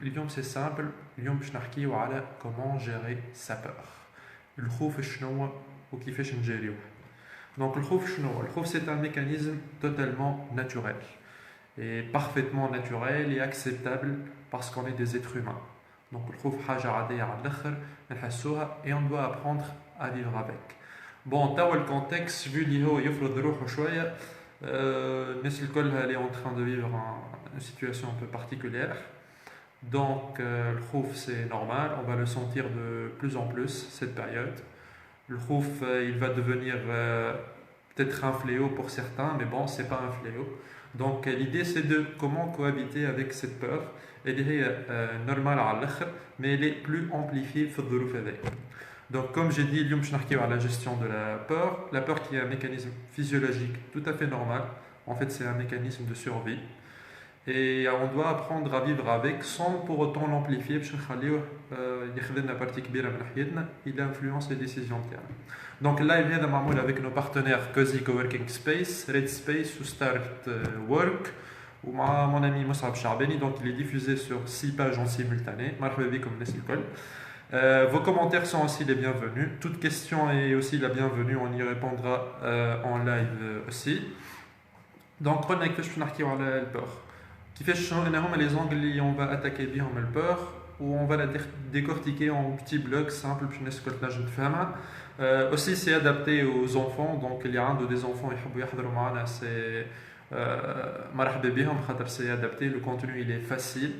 اليوم c'est simple. اليوم باش نحكيو على comment gérer sa peur. الخوف شنو وكيفاش نجاريوه. Donc الخوف شنو؟ الخوف c'est un mécanisme totalement naturel et parfaitement naturel et acceptable parce qu'on est des êtres humains. Donc الخوف حاجة عادية على الآخر نحسوها et on doit apprendre à vivre avec. Bon, توا الكونتكست vu اللي هو يفرض روحه شوية. الناس الكل elle est en train de vivre une situation un peu particulière. Donc le khouf c'est normal, on va le sentir de plus en plus cette période. Le khouf il va devenir peut-être un fléau pour certains, mais bon, c'est pas un fléau. Donc l'idée c'est de comment cohabiter avec cette peur. Elle est normale à l'autre, mais elle est plus amplifiée في الظروف هذه. Donc comme j'ai dit, اليوم باش نحكيو على la gestion de la peur qui est un mécanisme physiologique tout à fait normal. En fait, c'est un mécanisme de survie. Et on doit apprendre à vivre avec sans pour autant l'amplifier باش نخليوه ياخذ لنا بارتي كبيره من حياتنا. Il influence les décisions تاعنا. Donc live هذا معمول avec nos partenaires Cozy Coworking Space, Red Space ou Start Work ومع mon ami Moussab Charbeni. Donc il est diffusé sur 6 pages en simultané. مرحبا بكم الناس الكل. Vos commentaires sont aussi les bienvenus. Toute question est aussi la bienvenue. On y répondra en live aussi. Donc قلنا كيفاش باش نحكيو على البور. كيفاش هنا هما les angles اللي on va attaquer بهم البور ou on va la décortiquer en petits blocs simples باش الناس الكل تنجم تفهمها. Aussi c'est adapté aux enfants. Donc il y a un de des enfants يحبوا يحضروا معنا c'est مرحبا بهم خاطر c'est adapté. Le contenu il est facile.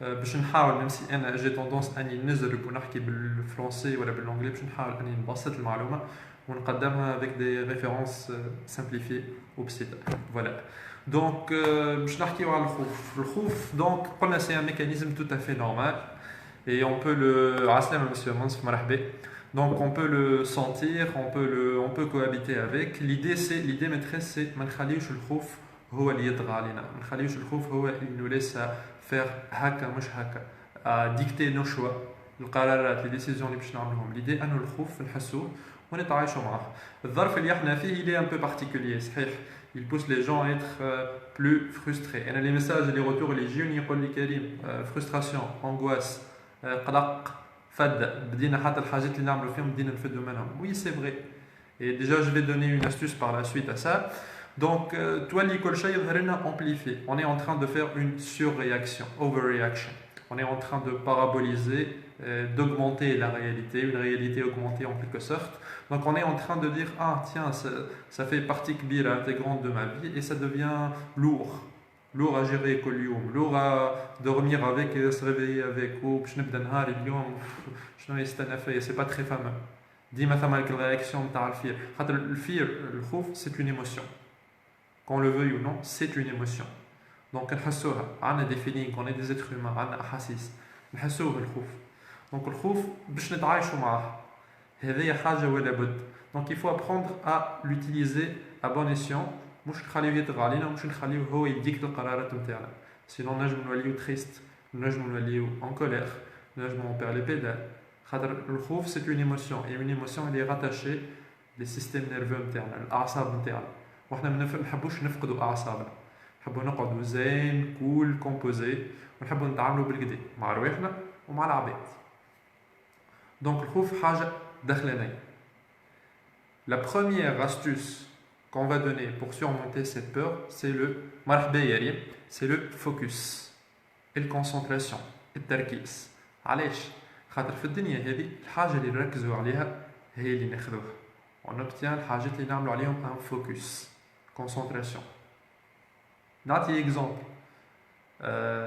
باش نحاول même si انا j'ai tendance اني نزرب ونحكي بالفرنسي ولا بالانجلي باش نحاول اني نبسط المعلومه ونقدمها avec des références simplifiées وبسيطه. Voilà. Donc باش نحكيو على الخوف. Donc قلنا c'est un mécanisme tout à fait normal et on peut le عسلامة monsieur منصف مرحبا. Donc on peut le sentir, on peut cohabiter avec. L'idée maîtresse c'est ما نخليوش الخوف هو اللي يطغى علينا. ما نخليوش الخوف هو اللي nous laisse faire هكا مش هكا à dicter nos choix. القرارات les décisions اللي باش نعملوهم. L'idée انه الخوف نحسوه ونتعايشوا معه. الظرف اللي احنا فيه il est un peu particulier صحيح. Il pousse les gens à être plus frustrés. Et les messages et les retours religieux يقول لي كريم frustration, angoisse, قلق, فد بدينا حتى الحاجات اللي نعملوا فيهم بدينا نفدوا منهم. Oui, c'est vrai. Et déjà je vais donner une astuce par la suite à ça. Donc toi l'école شيء يظهر لنا amplifié. On est en train de faire une surréaction, overreaction. On est en train de paraboliser, d'augmenter la réalité, une réalité augmentée en quelque sorte. Donc on est en train de dire ah tiens ça fait partie كبيرة intégrante de ma vie et ça devient lourd à gérer كل يوم, lourd à dormir avec et se réveiller avec ou باش نبدا نهار اليوم شنو يستنى فيا. C'est pas très fameux. ديما ثم هذيك الرياكسيون تاع الفير خاطر الفير الخوف c'est une émotion. Qu'on le veuille ou non, c'est une émotion. Donc نحسوها عندنا des feelings, on est des êtres humains, عندنا أحاسيس نحسوه الخوف. Donc الخوف باش نتعايشوا معاه هذه حاجة ولا بد. Donc il faut apprendre à l'utiliser à bon escient. مش نخليوه يطغى علينا ومش نخليوه هو يديك القرارات نتاعنا. Sinon نجم نوليو triste, نجم نوليو en colère, نجم on perd les pédales. خاطر الخوف c'est une émotion et une émotion elle est rattachée les systèmes nerveux نتاعنا, الأعصاب نتاعنا. وإحنا ما نحبوش نفقدوا أعصابنا. نحبوا نقعدوا زين كول كومبوزي ونحبوا نتعاملوا بالكدا مع رواحنا ومع العباد. Donc الخوف حاجة داخلنا. La première astuce qu'on va donner pour surmonter cette peur, c'est le focus et la concentration et le tarkis. علاش؟ خاطر في الدنيا هذه الحاجة اللي نركزوا عليها هي اللي ناخذوها. On obtient الحاجات اللي نعملوا عليهم un focus, concentration. نعطي exemple.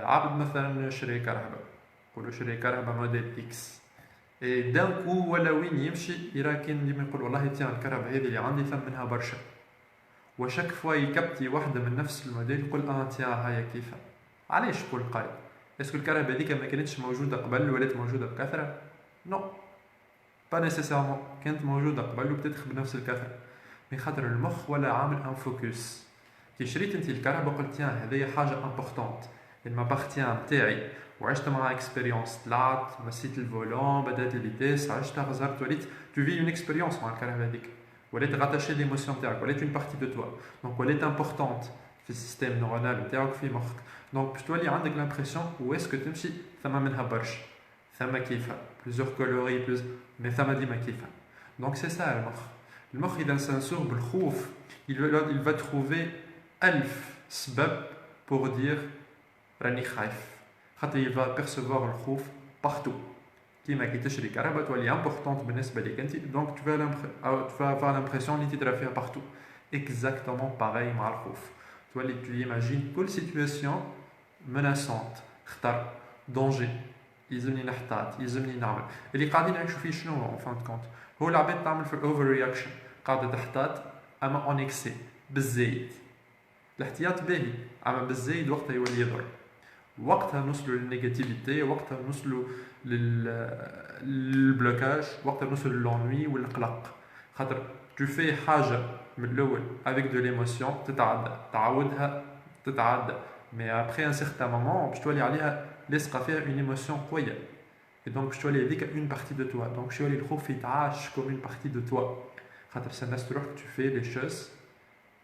عبد مثلا شري كهرباء. نقولوا شري كهرباء موديل اكس. Et d'un coup ولا وين يمشي يراكن ديما يقول والله تيان الكهرباء هذه اللي عندي ثم منها برشا. وشاك فوا يكبتي واحدة من نفس الموديل يقول تيان هاي كيفها. علاش تقول قايل؟ اسكو الكهرباء هذيك ما كانتش موجودة قبل ولات موجودة بكثرة؟ نو. با نيسيسيرمون كانت موجودة قبل وبتدخل بنفس الكثرة. من خاطر المخ ولا عامل ان فوكس. كي شريت انت الكهرباء قلت تيان هذه حاجة امبورطونت. المابارتيان تاعي. وعشت معها اكسبيريونس طلعت مسيت الفولون بدات الفيتيس عشتها غزرت وليت tu vis une expérience مع الكهرباء هذيك وليت rattaché l'émotion تاعك وليت une partie de toi donc وليت importante في السيستم نورونال تاعك في مخك Donc باش تولي عندك l'impression où est-ce que تمشي ثم منها برشا ثم كيفها plusieurs coloris plus mais ثم ديما كيفها. Donc c'est ça المخ إذا سنسور بالخوف il va trouver ألف سبب pour dire راني خايف خاطر il va percevoir الخوف partout. كيما كي تشري كهرباء تولي importante بالنسبة ليك انت donc tu vas avoir l'impression اللي انت ترى فيها partout. Exactement pareil مع الخوف. Tu imagines كل situation menaçante خطر danger يلزمني نحتاط يلزمني نعمل اللي قاعدين نعيشوا فيه شنو en fin de compte هو العباد تعمل في الاوفر رياكشن قاعده تحتاط اما اون اكسي بالزايد. الاحتياط باهي اما بالزايد وقتها يولي يضر. وقتها نوصلوا للنيجاتيفيتي وقتها نوصلوا للبلوكاج وقتها نوصلوا للونوي والقلق خاطر tu fais حاجه من الاول avec de l'émotion تتعدى تعودها تتعدى mais après un certain moment باش تولي عليها لاصقه فيها une émotion قويه et donc باش تولي هذيك une partie de toi donc باش يولي الخوف يتعاش comme une partie de toi خاطر الناس تروح tu fais les choses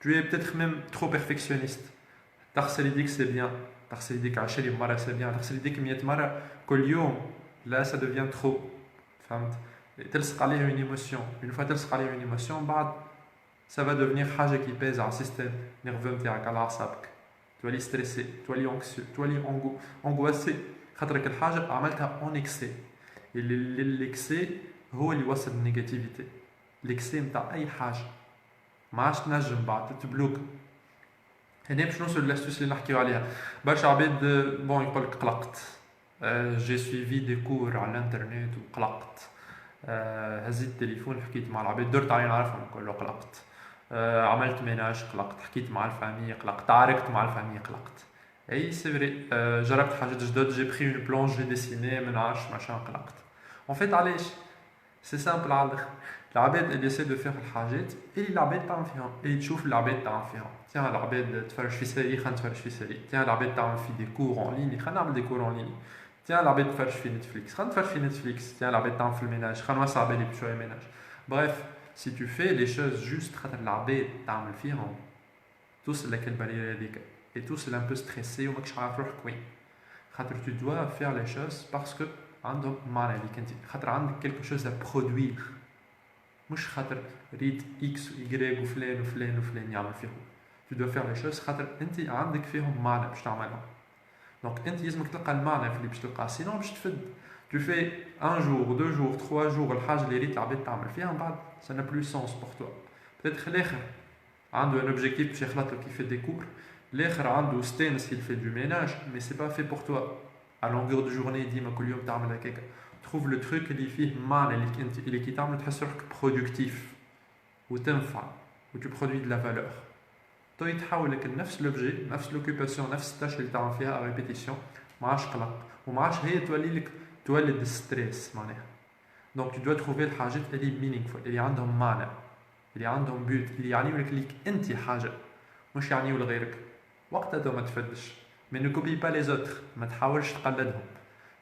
tu es peut-être même trop perfectionniste تغسل يديك c'est bien تغسل يديك 20 مره c'est bien تغسل يديك 100 مره كل يوم là ça devient trop فهمت تلصق عليها une émotion une fois تلصق عليها une émotion بعد ça va devenir حاجه qui pèse على السيستم نيرفو نتاعك على اعصابك تولي ستريسي تولي انكسيو تولي انغواسي خاطرك الحاجه عملتها اون اكسي الاكسي هو اللي يوصل للنيجاتيفيتي الاكسي نتاع اي حاجه ما عادش تنجم بعد تبلوك. هنا باش نوصل للاستوس اللي نحكيو عليها برشا عباد بون يقول لك قلقت جي سويفي دي كور على الانترنت وقلقت هزيت التليفون حكيت مع العباد درت علي نعرفهم كله قلقت عملت ميناج قلقت حكيت مع الفامي قلقت تعاركت مع الفامي قلقت اي سي فري جربت حاجات جدد جي بري اون بلونج جي ديسيني ما نعرفش ماشان قلقت اون فيت علاش سي سامبل على الاخر العباد اللي يسي دو فيغ الحاجات اللي العباد تعمل فيهم اللي تشوف العباد تعمل فيهم تيان العباد تفرج في سيري خلينا نتفرج في سيري تيان العباد تعمل في دي كور اون ليني خلينا نعمل دي كور اون ليني تيان العباد تفرج في نتفليكس خلينا نتفرج في نتفليكس تيان العباد تعمل في الميناج خلينا نوسع بالي بشويه ميناج بريف si tu fais les choses juste خاطر العباد تعمل فيهم توصل لك البرية هذيك et توصل un peu stressé وماكش عارف روحك وين خاطر tu dois faire les choses parce que عندهم معنى ليك انت خاطر عندك quelque chose à produire مش خاطر ريت اكس و وفلان وفلان وفلان يعمل فيهم tu dois faire les choses خاطر انت عندك فيهم معنى باش تعملهم دونك انت لازمك تلقى المعنى في اللي باش تلقاه سينون باش تفد tu fais un jour, 2 jours, 3 jours الحاجة اللي ريت العباد تعمل فيها من بعد ça n'a plus sens pour toi peut-être الاخر عنده un objectif باش يخلط له كي fait des cours الاخر عنده ستانس qu'il fait du ménage mais c'est pas fait pour toi à longueur de journée ديما كل يوم تعمل هكاك trouve le truc اللي فيه معنى اللي كي تعمل تحس روحك productif وتنفع و tu produis de la valeur تو يتحول لك نفس لوبجي نفس لوكيباسيون نفس التاش اللي تعمل فيها à répétition ما عادش قلق وما عادش هي تولي لك تولد ستريس معناها دونك tu dois trouver الحاجات اللي meaningful اللي عندهم معنى اللي عندهم بيوت اللي يعنيو لك انت حاجه مش يعنيو لغيرك وقتها تو ما تفدش mais ne copie pas les autres ما تحاولش تقلدهم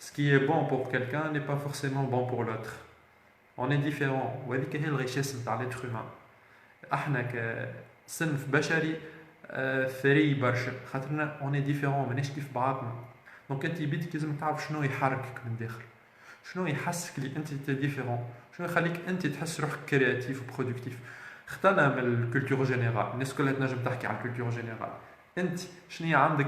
ce qui est bon pour quelqu'un n'est pas forcément bon pour l'autre on est différent وهذيك هي الريشيس نتاع l'être humain احنا كصنف بشري ثري برشا خاطرنا on est différent ماناش كيف بعضنا دونك انت بيدك لازم تعرف شنو يحركك من داخل شنو يحسك اللي انت ديفيرون شنو يخليك انت تحس روحك كرياتيف وبرودكتيف اختنا من الكولتور جينيرال الناس كلها تنجم تحكي على الكولتور جينيرال انت شنو عندك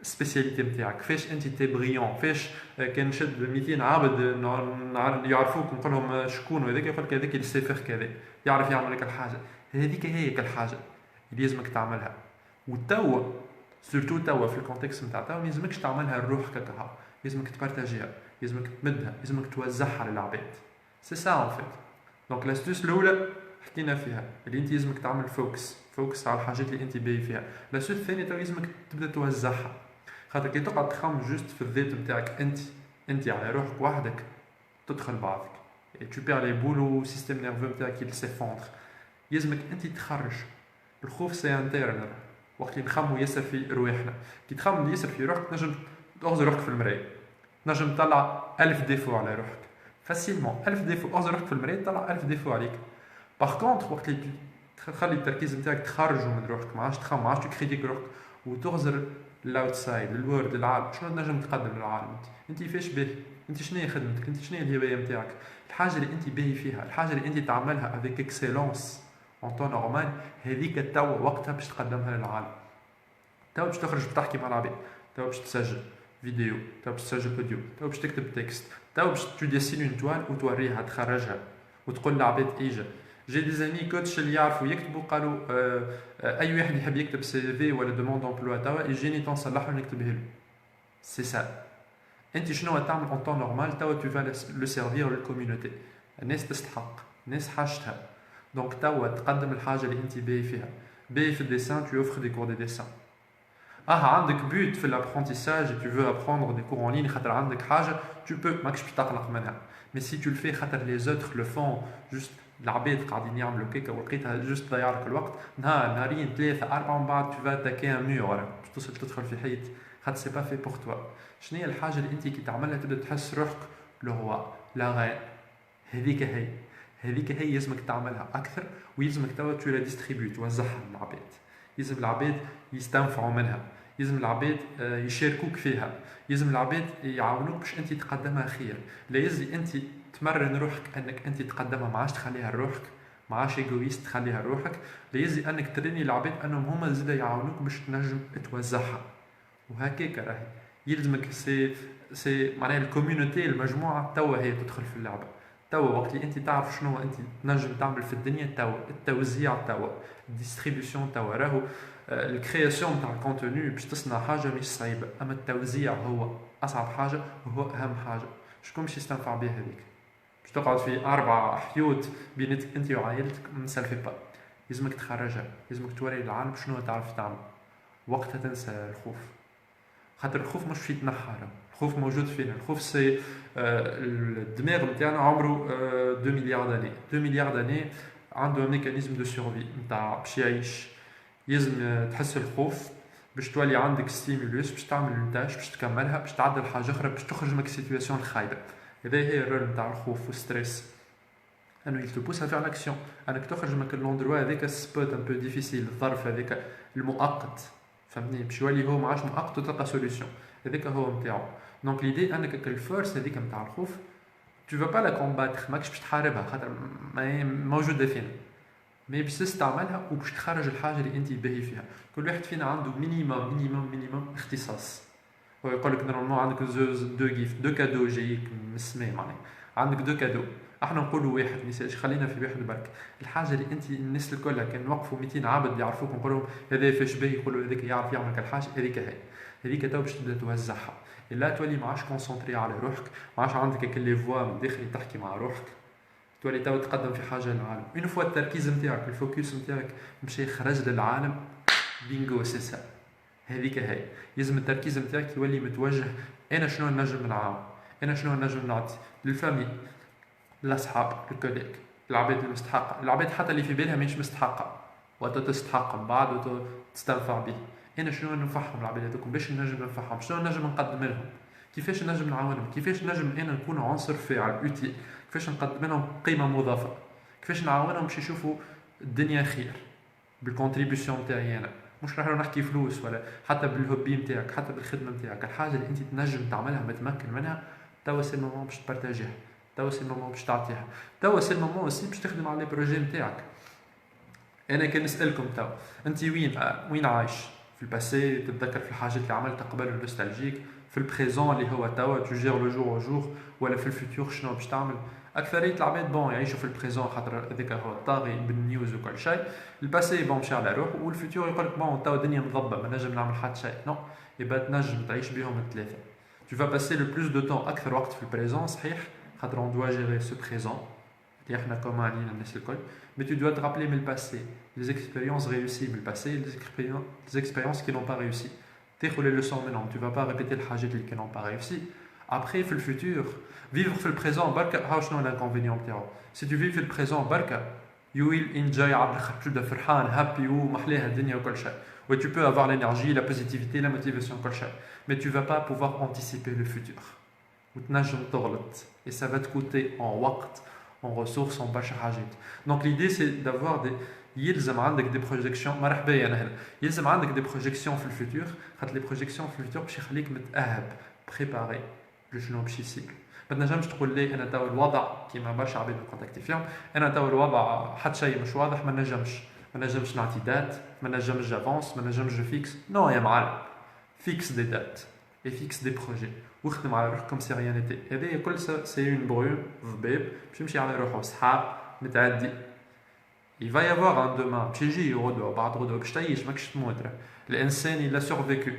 سبيسياليتي نتاعك فاش انت تي بريون فاش كان نشد 200 عابد يعرفوك نقول لهم شكون وهذاك يقول لك هذاك اللي سيفر كذا يعرف يعمل لك الحاجه هذيك هي الحاجه اللي لازمك تعملها وتوا سورتو توا في الكونتكست نتاع توا ما لازمكش تعملها لروحك هكا لازمك تبارتاجيها لازمك تمدها لازمك توزعها للعباد سي سا اون فيت دونك لاستوس الاولى حكينا فيها اللي انت لازمك تعمل فوكس على الحاجات اللي انت باهي فيها لاستوس الثانيه تو لازمك تبدا توزعها خاطر كي تقعد تخمم جوست في الذات نتاعك انت على روحك وحدك تدخل بعضك tu perds les boulots السيستم نيرفو نتاعك il s'effondre لازمك انت تخرج الخوف سي انترنال وقت اللي نخمو ياسر في رواحنا كي تخمم ياسر في روحك تنجم تغزر روحك في المرايه تنجم تطلع 1000 ديفو على روحك فاسيلمون 1000 ديفو اغزر روحك في المرايه تطلع 1000 ديفو عليك باغ كونطخ وقت اللي تخلي التركيز نتاعك تخرجوا من روحك ما عادش تخمم ما عادش تكريتيك روحك وتغزر الاوتسايد الورد العالم شنو تنجم تقدم للعالم انت فاش باهي انت شنو هي خدمتك انت شنو هي الهوايه نتاعك الحاجه اللي انت باهي فيها الحاجه اللي انت تعملها افيك اكسيلونس اون طون نورمال هذيك توا وقتها باش تقدمها للعالم توا باش تخرج بتحكي مع العباد توا باش تسجل فيديو توا باش تسجل اوديو توا باش تكتب تكست توا باش تديسين اون توال وتوريها تخرجها وتقول للعباد ايجا جي دي زامي كوتش اللي يعرفوا يكتبوا قالوا اي واحد يحب يكتب سي في ولا دوموند امبلوا توا يجيني تنصلح له نكتبه له سي سا انت شنو تعمل اون طون نورمال توا تو فا لو سيرفير للكوميونيتي الناس تستحق الناس حاجتها دونك توا تقدم الحاجه اللي انت باهي فيها باهي في الديسان tu offres des cours de dessin عندك بوت في l'apprentissage et tu veux apprendre des cours en ligne خاطر عندك حاجه tu peux ماكش باش تقلق منها mais si tu le fais خاطر les autres le font juste العباد قاعدين يعملوا كيكه ولقيتها جوست ضيع لك الوقت نهارين ثلاثه اربعه ومن بعد tu vas attaquer un mur ولا توصل تدخل في حيط خاطر سي با في بور توا شنو هي الحاجه اللي انت كي تعملها تبدا تحس روحك لو روا لا غير هذيك هي لازمك تعملها اكثر ويلزمك توا تو لا ديستريبيو توزعها للعباد يلزم العباد يستنفعوا منها يلزم العباد يشاركوك فيها يلزم العباد يعاونوك باش انت تقدمها خير لا يزي انت تمرن روحك انك انت تقدمها ما عادش تخليها لروحك ما عادش ايغويست تخليها لروحك لا يزي انك تريني العباد انهم هما زادا يعاونوك باش تنجم توزعها وهكاك راهي يلزمك سي معناها الكوميونيتي المجموعه توا هي تدخل في اللعبه توا وقت اللي انت تعرف شنو انت تنجم تعمل في الدنيا توا التوزيع توا الديستريبيوشن توا راهو الكرياسيون تاع الكونتوني باش تصنع حاجه مش صعيبه اما التوزيع هو اصعب حاجه وهو اهم حاجه شكون باش يستنفع بها هذيك باش تقعد في 4 حيوت بيناتك انت وعائلتك ما سالفي با لازمك تخرجها لازمك توري للعالم شنو تعرف تعمل وقتها تنسى الخوف خاطر الخوف مش في تنحى الخوف موجود فينا الخوف سي الدماغ نتاعنا عمره 2 مليار داني 2 مليار داني عنده ميكانيزم دو سيرفي نتاع باش يعيش لازم تحس الخوف باش تولي عندك ستيمولوس باش تعمل التاش باش تكملها باش تعدل حاجه اخرى باش تخرج من السيتوياسيون الخايبه هذا هي الرول نتاع الخوف والستريس انه يلتبوس افير لاكسيون انك تخرج من لوندروا هذاك السبوت ان بو ديفيسيل الظرف هذاك المؤقت فهمتني باش يولي هو ما عادش مؤقت وتلقى سوليسيون هذاك هو نتاعو دونك ليدي انك الفورس هذيك نتاع الخوف tu veux pas la combattre ماكش باش تحاربها خاطر موجوده فينا مي باش تستعملها وباش تخرج الحاجه اللي انت باهي فيها كل واحد فينا عنده مينيموم اختصاص هو يقول لك نورمالمون عندك دو جيف دو كادو جايك من السماء معناها عندك دو كادو احنا نقولوا واحد ميساج خلينا في واحد برك الحاجه اللي انت الناس الكل كان نوقفوا 200 عبد يعرفوك نقول لهم هذا فاش باهي يقولوا هذاك يعرف يعمل كالحاجه هذيك تو باش تبدا توزعها الا تولي ما عادش كونسونطري على روحك ما عادش عندك هكا لي فوا من داخل تحكي مع روحك تولي تو تقدم في حاجه للعالم اون فوا التركيز نتاعك الفوكس نتاعك مشى خرج للعالم بينغو سي هذيك هي لازم التركيز نتاعك يولي متوجه انا شنو نجم نعاون انا شنو نجم نعطي للفامي للاصحاب الكوليك العباد المستحقه العباد حتى اللي في بالها مش مستحقه وتستحق من بعد وتستنفع به انا شنو ننفعهم العباد هذوك باش نجم ننفعهم شنو نجم نقدم لهم كيفاش نجم نعاونهم كيفاش نجم انا نكون عنصر فاعل اوتيل كيفاش نقدم لهم قيمه مضافه كيفاش نعاونهم باش يشوفوا الدنيا خير بالكونتريبيوشن تاعي انا مش راح نحكي فلوس ولا حتى بالهوبي نتاعك حتى بالخدمه نتاعك الحاجه اللي انت تنجم تعملها متمكن منها توا سي المومون باش تبارطاجيها توا سي المومون باش تعطيها توا سي المومون اوسي باش تخدم على لي بروجي نتاعك انا كان نسالكم توا انت وين عايش في الباسي تتذكر في الحاجات اللي عملتها قبل النوستالجيك في البريزون اللي هو توا تجير لو جور او جور ولا في الفيتور شنو باش تعمل اكثريه العباد بون يعيشوا في البريزون خاطر هذاك هو الطاغي بالنيوز وكل شيء الباسي بون مشى على روحه والفيتور يقول لك بون توا الدنيا مضبه ما نجم نعمل حتى شيء نو يبقى تنجم تعيش بهم الثلاثه tu vas passer le plus de temps اكثر وقت في البريزون صحيح خاطر on doit gérer ce présent اللي احنا كوما علينا الناس الكل mais tu dois te rappeler من الباسي les expériences réussies من الباسي les expériences qui n'ont pas réussi تاخذ les leçons maintenant tu vas pas répéter الحاجات اللي qui n'ont pas réussi après في الفيتور vivre في البريزون بركه هاو شنو الانكونفينيون نتاعو si tu vis في البريزون بركه you will enjoy عبد الخير تبدا فرحان هابي ومحليها الدنيا وكل شيء و tu peux avoir l'énergie la positivité la motivation كل شيء mais tu vas pas pouvoir anticiper le futur وتنجم تغلط et ça va te coûter en وقت en ressources en برشا حاجات donc l'idée c'est d'avoir يلزم عندك دي بروجيكسيون. مرحبا يا نهلا. يلزم عندك دي بروجيكسيون في الفيتور، خاطر لي بروجيكسيون في الفيتور باش يخليك متاهب بريباري لشنو باش يصير. ما تنجمش تقول لي انا توا الوضع كيما برشا عباد كونتاكتي فيهم، انا توا الوضع حتى شيء مش واضح، ما نجمش نعطي دات، ما نجمش جافونس، ما نجمش جو فيكس. نو يا معلم، فيكس دي دات اي فيكس دي بروجي واخدم على روحك كوم سي ريان ايتي. هذايا كل سي اون بروم ضباب باش يمشي على روحه سحاب متعدي. Il va y avoir un demain باش يجي غدوة بعد غدوة باش تعيش ماكش تموت. الانسان il a survécu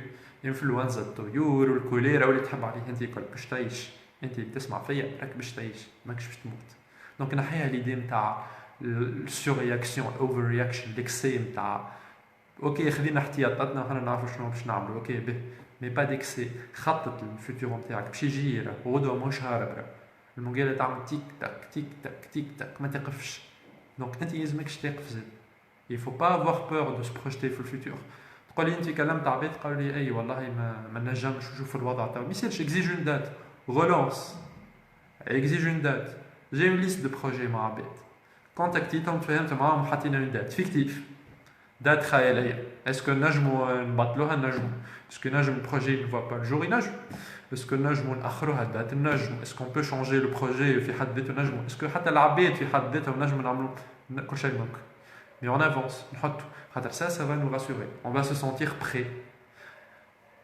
انفلونزا الطيور والكوليرا واللي تحب عليه انت الكل باش تعيش. انت تسمع فيا راك باش تعيش ماكش باش تموت. دونك نحيها ليدي نتاع السورياكسيون اوفر رياكشن ليكسي نتاع اوكي خلينا احتياطاتنا وحنا نعرفوا شنو باش نعملوا اوكي به مي با ديكسي. خطط الفيتور نتاعك باش يجي غدوة مش هارب. المقالة تعمل تيك تاك تيك تاك تيك تاك ما تقفش. دونك انت يلزمكش تقف زاد. il faut pas avoir peur de se projeter في الفيتور. تقول لي انت كلمت عباد قالوا لي اي والله ما نجمش نشوف الوضع تاعو. ما يصيرش اكزيج اون دات ريلونس اكزيج اون دات. جي اون ليست دو بروجي مع عباد كونتاكتيتهم تفاهمت معاهم وحطينا اون دات فيكتيف دات خياليه. اسكو نجموا نبطلوها؟ نجموا. اسكو نجم البروجي نو فوا با الجور؟ ينجم. اسكو نجموا ناخروها الدات؟ نجموا. اسكو on peut changer le projet في حد ذاته؟ نجموا. اسكو حتى العباد في حد ذاتهم نجموا نعملوا كل شيء ممكن. Mais on avance, نحطو خاطر ça va nous rassurer. On va se sentir prêt.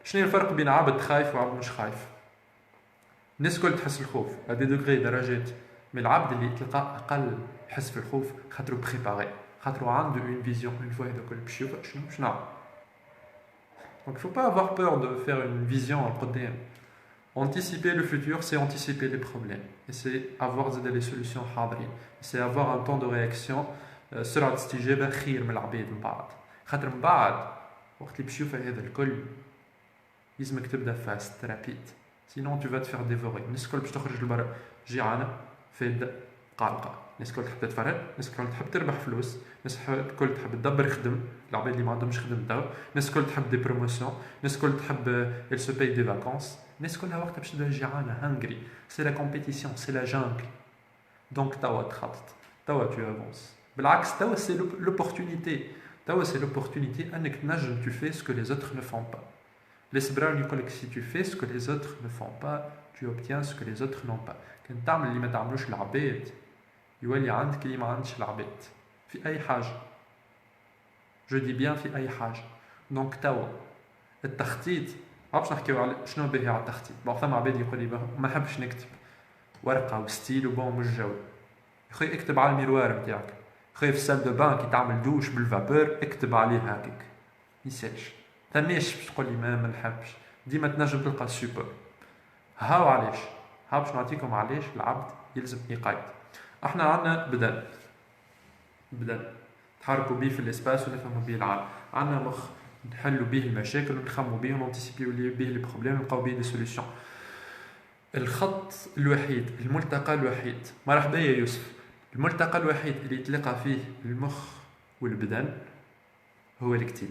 شنو الفرق بين عبد خايف وعبد مش خايف؟ الناس الكل تحس الخوف هذه دوغري درجات، مي العبد اللي تلقى اقل يحس في الخوف خاطرو بريباري، خاطرو عنده اون فيزيون اون فوا هذا الكل باش يشوف شنو باش نعمل. Donc il faut pas avoir peur de faire une vision القدام. Anticiper le futur, c'est anticiper les problèmes. Et c'est avoir des solutions حاضرين. C'est avoir un temps de réaction. سرعة الاستجابة خير من العباد من بعد. خاطر من بعد وقت اللي باش يشوف هذا الكل لازمك تبدا فاست رابيد. سينون تو فا تفيغ ديفوري. الناس الكل باش تخرج لبرا جيعانة فادة قلقة. الناس الكل تحب تتفرج، الناس الكل تحب تربح فلوس، الناس الكل تحب تدبر يخدم. العباد اللي ما عندهمش خدم تاعو، الناس الكل تحب دي بروموسيون، الناس الكل تحب elle se paye des vacances. الناس كلها وقتها باش تبدا جيعانة هانغري. سي لا كومبيتيسيون، سي لا جانغل. دونك توا تخطط، توا تو افونس. بالعكس توا سي لوبورتونيتي. توا سي لوبورتونيتي انك تنجم tu fais ce que les autres ne font pas. Les براون يقول لك si tu fais ce que les autres ne font pas tu obtiens ce que les autres n'ont pas. كان تعمل اللي ما تعملوش العباد يولي عندك اللي ما عندش العباد في اي حاجه. جو دي بيان في اي حاجه. دونك توا التخطيط ما باش نحكيو على شنو باهي على التخطيط. بون ثم عباد يقول لي ما نحبش نكتب ورقه وستيل وبون مش جو. خي اكتب على الميروار نتاعك، خي في السال دو بان كي تعمل دوش بالفابور اكتب عليه هكاك ميسالش. تماش باش تقول لي ما نحبش. ديما تنجم تلقى السوبر. هاو علاش، هاو باش نعطيكم علاش العبد يلزم يقايد. احنا عندنا بدن نتحركوا بيه في الاسباس ونفهموا بيه العالم. عندنا مخ نحلوا بيه المشاكل ونخموا بيه ونانتيسيبيو بيه لي بروبليم ونلقاو بيه دي سوليسيون. الخط الوحيد، الملتقى الوحيد، مرحبا يا يوسف، الملتقى الوحيد اللي يتلقى فيه المخ والبدن هو الكتاب.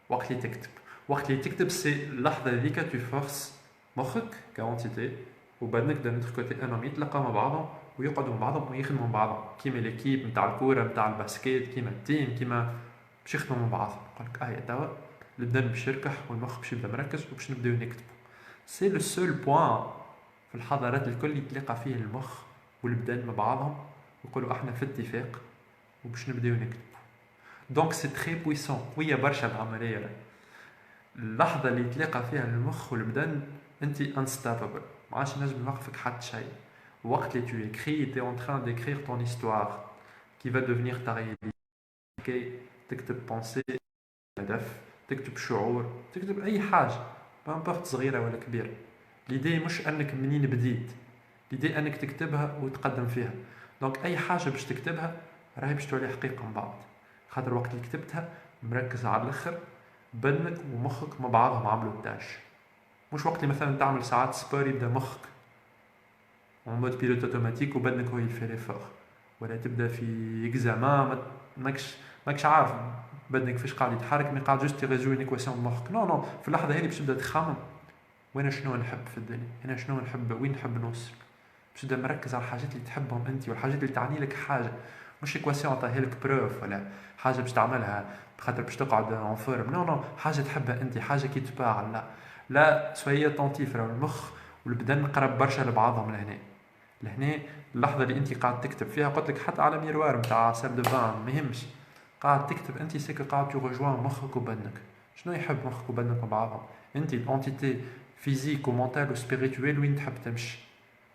وقت اللي تكتب، وقت اللي تكتب سي اللحظه هذيك تو فورس مخك كونتيتي وبدنك دو نوتر كوتي انهم يتلاقاو مع بعضهم ويقعدوا مع بعضهم ويخدموا مع بعضهم كيما ليكيب نتاع الكوره نتاع الباسكيت، كيما التيم، كيما باش يخدموا مع بعضهم. يقول لك توا البدن باش يركح والمخ باش يبدا مركز وباش نبداو نكتبوا. سي لو سول بوين في الحضارات الكل يتلاقى فيه المخ والبدن مع بعضهم ويقولوا احنا في اتفاق وباش نبداو نكتبوا. دونك سي تري بويسون، قويه برشا العمليه. اللحظه اللي يتلاقى فيها المخ والبدن انت انستابل، ما عادش نجم يوقفك حتى شيء. وقت اللي tu écris tu es en train d'écrire ton histoire qui va devenir ta réalité. كي تكتب pensée، هدف، تكتب شعور، تكتب اي حاجه بامبورت صغيره ولا كبيره. ليدي مش انك منين بديت، ليدي انك تكتبها وتقدم فيها. دونك اي حاجه باش تكتبها راهي باش تولي حقيقه من بعد، خاطر وقت اللي كتبتها مركز على الاخر، بدنك ومخك مع بعضهم عملوا التاش. مش وقت اللي مثلا تعمل ساعات سبور يبدا مخك اون مود بيلوت اوتوماتيك وبدنك هو يفي ليفور، ولا تبدا في اكزامان ماكش عارف بدنك فاش قاعد يتحرك، مي قاعد جوست يريزولي ايكواسيون مخك. نو في اللحظه هذه باش تبدا تخمم وانا شنو نحب في الدنيا، انا شنو نحب، وين نحب نوصل. باش تبدا مركز على الحاجات اللي تحبهم انت والحاجات اللي تعني لك حاجه، مش ايكواسيون عطاها لك بروف ولا حاجه باش تعملها خاطر باش تقعد اون فورم، نو نو، حاجه تحبها انت، حاجه كي تباع. لا لا، سوية طونتيف، راه المخ والبدن قرب برشا لبعضهم لهنا اللحظه اللي انت قاعد تكتب فيها، قلت لك حتى على ميروار نتاع سال دو بان ما يهمش، قاعد تكتب انت سيكو قاعد ترجوان مخك وبدنك. شنو يحب مخك وبدنك مع بعضهم؟ انت الانتيتي فيزيك ومونتال وسبيريتويل وين تحب تمشي،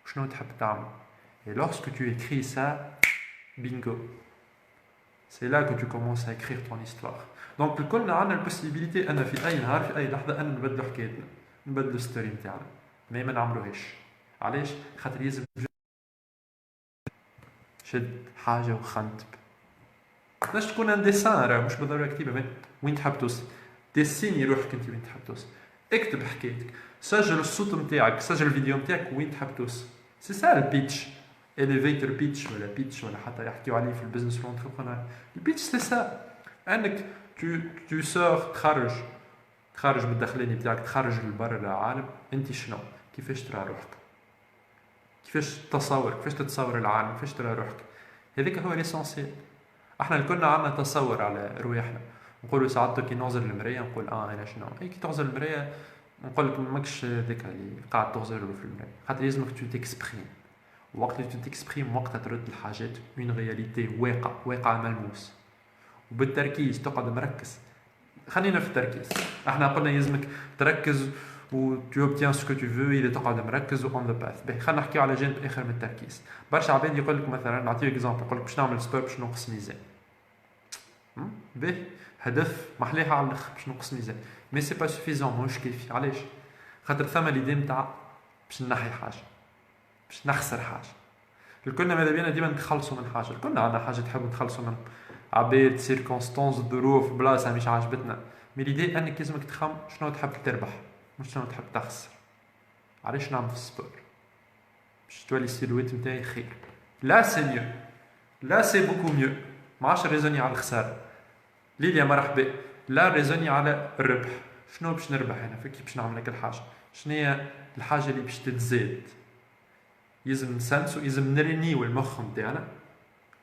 شنو تحب تعمل. Et lorsque tu écris ça, bingo, c'est là que tu commences à écrire ton histoire. Donc الكلنا عندنا البوسيبيليتي أن في أي نهار في أي لحظة أن نبدلوا حكايتنا، نبدلوا الستوري نتاعنا، مي ما نعملوهاش. علاش؟ خاطر يلزم شد حاجة وخنتب. باش تكون ان ديسان، راه مش بالضرورة كتيبة، وين تحب توصل، ديسيني روحك انت وين تحب توصل، اكتب حكايتك، سجل الصوت نتاعك، سجل الفيديو نتاعك وين تحب توصل. سي سا البيتش، اليفيتر بيتش ولا بيتش ولا حتى يحكيو عليه في البزنس والانتربرونور. البيتش سي سا، انك تو سور، تخرج من الداخلاني بتاعك، تخرج لبرا العالم، انت شنو، كيفاش ترى روحك، كيفاش تصور، كيفاش تتصور العالم، كيفاش ترى روحك. هذاك هو ليسونسيال. احنا الكلنا عندنا تصور على رواحنا، نقولوا ساعات كي نغزر المرايه نقول انا شنو، اي كي تغزر المرايه نقول لك ماكش ذاك اللي قاعد تغزر في المرايه، خاطر لازمك تو تكسبريم. وقت اللي تو تكسبريم وقتها ترد الحاجات اون رياليتي واقع ملموس، وبالتركيز تقعد مركز. خلينا في التركيز، احنا قلنا يلزمك تركز و tu obtiens ce que tu veux، إذا تقعد مركز و on the path. باهي خلينا نحكيو على جانب آخر من التركيز. برشا عباد يقول لك مثلا، نعطيو اكزامبل، يقول لك باش نعمل سبور باش نقص ميزان. باهي هدف محليها على الاخر باش نقص ميزان، مي سي با سوفيزون، ماهوش كافي. علاش؟ خاطر ثما ليدي نتاع باش نحي حاجه، باش نخسر حاجه. الكلنا ماذا بينا ديما نتخلصوا من حاجه، الكلنا عندنا حاجه تحب نتخلصوا من عباد، سيركونستانس، ظروف، بلاصه مش عاجبتنا. مي ليدي انك لازمك تخم شنو تحب تربح، مش شنو تحب تخسر. علاش نعمل في السبور؟ باش تولي السيلويت نتاعي خير. لا سي ميو، لا سي بوكو ميو. ما عادش ريزوني على الخساره، ليليا مرحبا، لا ريزوني على الربح. شنو باش نربح هنا؟ فكي باش نعمل هيك الحاجه، شنو هي الحاجه اللي باش تتزاد؟ يلزم نسنسو، يلزم نرينيو المخ نتاعنا،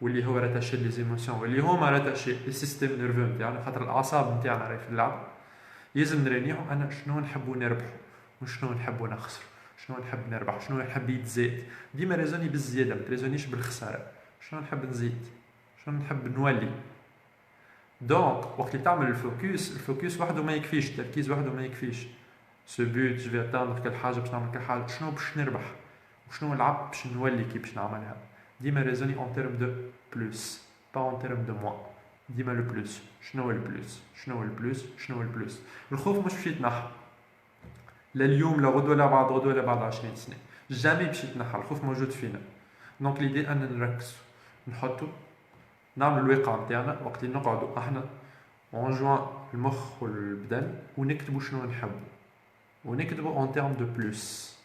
واللي هو راتاشي لي زيموسيون، واللي هما راتاشي السيستيم نيرفو نتاعنا، خاطر الاعصاب نتاعنا راهي في اللعب. يلزم نرينيهم انا شنو نحبو نربحو وشنو نحبو نخسرو، شنو نحب نربح وشنو نحب يتزاد. ديما ريزوني بالزياده، ما تريزونيش بالخساره. شنو نحب نزيد، شنو نحب نولي. دونك وقت اللي تعمل الفوكس وحده ما يكفيش، التركيز وحده ما يكفيش. سو بوت جو في اتاندر كل حاجه باش نعمل كل حاجه، شنو باش نربح وشنو نلعب باش نولي كي باش نعملها. ديما ريزوني اون تيرم دو بلوس، با اون تيرم دو موان. ديما لو بلوس. شنو هو البلوس، شنو هو البلوس، شنو هو البلوس. الخوف مش باش يتنحى لا اليوم لا غدوه لا بعد غدوه لا بعد 20 سنه، جامي باش يتنحى. الخوف موجود فينا. دونك ليدي ان نركز، نحطو، نعمل الواقع نتاعنا وقت اللي نقعدوا احنا اون جوان المخ والبدن ونكتبوا شنو نحبوا، ونكتبوا اون تيرم دو بلوس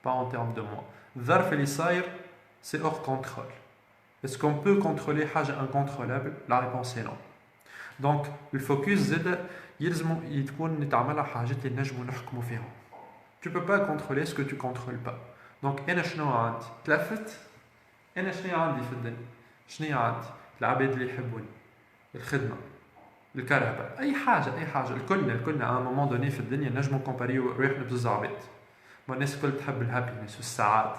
با اون تيرم دو موان. الظرف اللي صاير سي اور كونترول. اسكو on peut contrôler حاجه انكونترولابل؟ لا ريبونس سي نو. دونك الفوكس زاد يلزم تكون تعملها حاجات اللي نجموا نحكموا فيهم. tu peux pas contrôler ce que tu contrôles pas. دونك انا شنو عندي؟ تلفت، انا شنو عندي في الدنيا؟ شنو عندي؟ العباد اللي يحبوني، الخدمه، الكرهبه، اي حاجه اي حاجه. الكلنا على مومون دوني في الدنيا نجمو كومباريو روحنا بزوز عباد. الناس الكل تحب الهابينس والسعاده،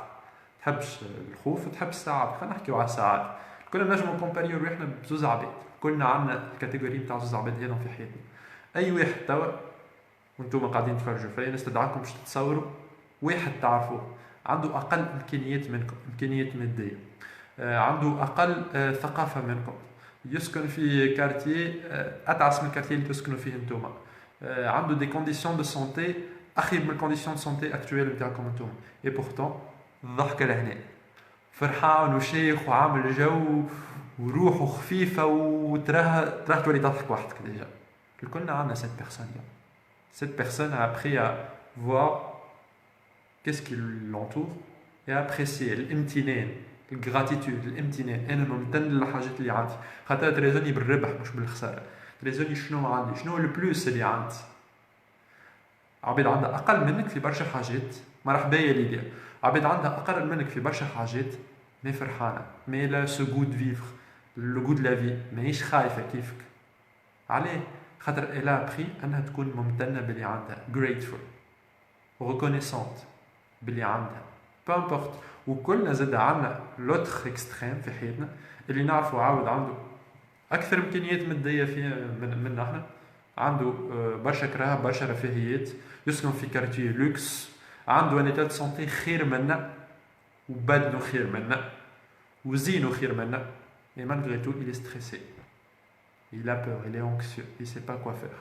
تحبش الخوف وتحب السعاده. خلينا نحكيو على السعاده. كلنا نجمو كومباريو روحنا بزوز عباد، كلنا عندنا الكاتيجوري نتاع زوز عباد هذم في حياتنا. اي واحد توا وانتم قاعدين تفرجوا فيا نستدعاكم باش تتصوروا واحد تعرفوه عنده اقل امكانيات منكم، امكانيات ماديه، عنده اقل ثقافه منكم، يسكن في كارتيه اتعس من الكارتيه اللي تسكنوا فيه انتوما، عنده دي كونديسيون دو سونتي اخيب من الكونديسيون دو سونتي اكطويل نتاعكم انتوما. اي بورتون الضحكه لهنا، فرحان وشيخ وعامل جو وروحه خفيفه وتراه تولي تضحك وحدك. ديجا الكلنا عندنا cette personne. Cette personne a appris à voir qu'est-ce qui l'entoure et à apprécier الامتنان، الجراتيتود، الامتنان. انا ممتن للحاجات اللي عندي، خاطر تريزوني بالربح مش بالخساره. تريزوني شنو عندي، شنو البلوس اللي عندي. عبيد عندها اقل منك في برشا حاجات، مرحبا يا ليديا. عبيد عندها اقل منك في برشا حاجات مي فرحانه، مي لا سو غود فيفر، le goût de la vie ماهيش خايفة كيفك عليه خاطر elle a appris أنها تكون ممتنة باللي عندها grateful reconnaissante باللي عندها peu importe وكلنا زاد عندنا l'autre extrême في حياتنا اللي نعرفوا عاود عنده أكثر إمكانيات مادية فيه من احنا عنده برشا كراهة برشا رفاهيات يسكن في كارتيه لوكس عنده ان ايتا دو سونتي خير منا وبدنه خير منا وزينه خير منا et malgré tout il est stressé il a peur il est anxieux il sait pas quoi faire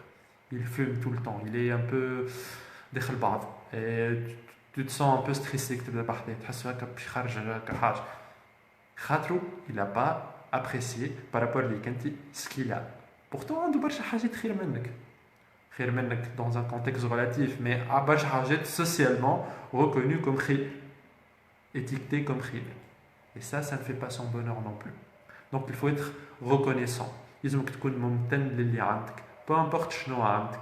il fume tout le temps il est un peu داخل بعض et tu te sens un peu stressé que تبدا بحث تحس هكا باش يخرج هكا حاجة خاطرو il a pas apprécié par rapport ليك انت ce qu'il a pourtant عنده برشا حاجات خير منك خير منك dans un contexte relatif mais برشا حاجات socialement reconnu comme خير étiqueté comme خير et ça ne fait pas son bonheur non plus donc il faut être reconnaissant لازمك تكون ممتن للي عندك peu importe شنو عندك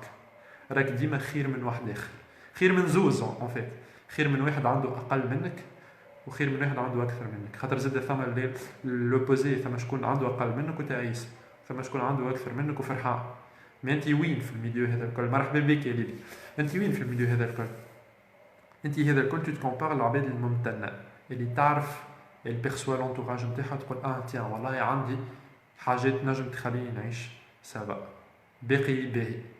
راك ديما خير من واحد اخر خير من زوز en fait خير من واحد عنده اقل منك وخير من واحد عنده اكثر منك خاطر زاد ثما لوبوزي ثما شكون عنده اقل منك وتعيس ثما شكون عنده اكثر منك وفرحان ما انت وين في الميديو هذا الكل مرحبا بك يا ليلي انت وين في الميديو هذا الكل انت هذا الكل تتكومبار العباد الممتنه اللي تعرف اللي بيرسوا لونتوراج نتاعها تقول تيان والله عندي حاجات نجم تخليني نعيش سافا باقي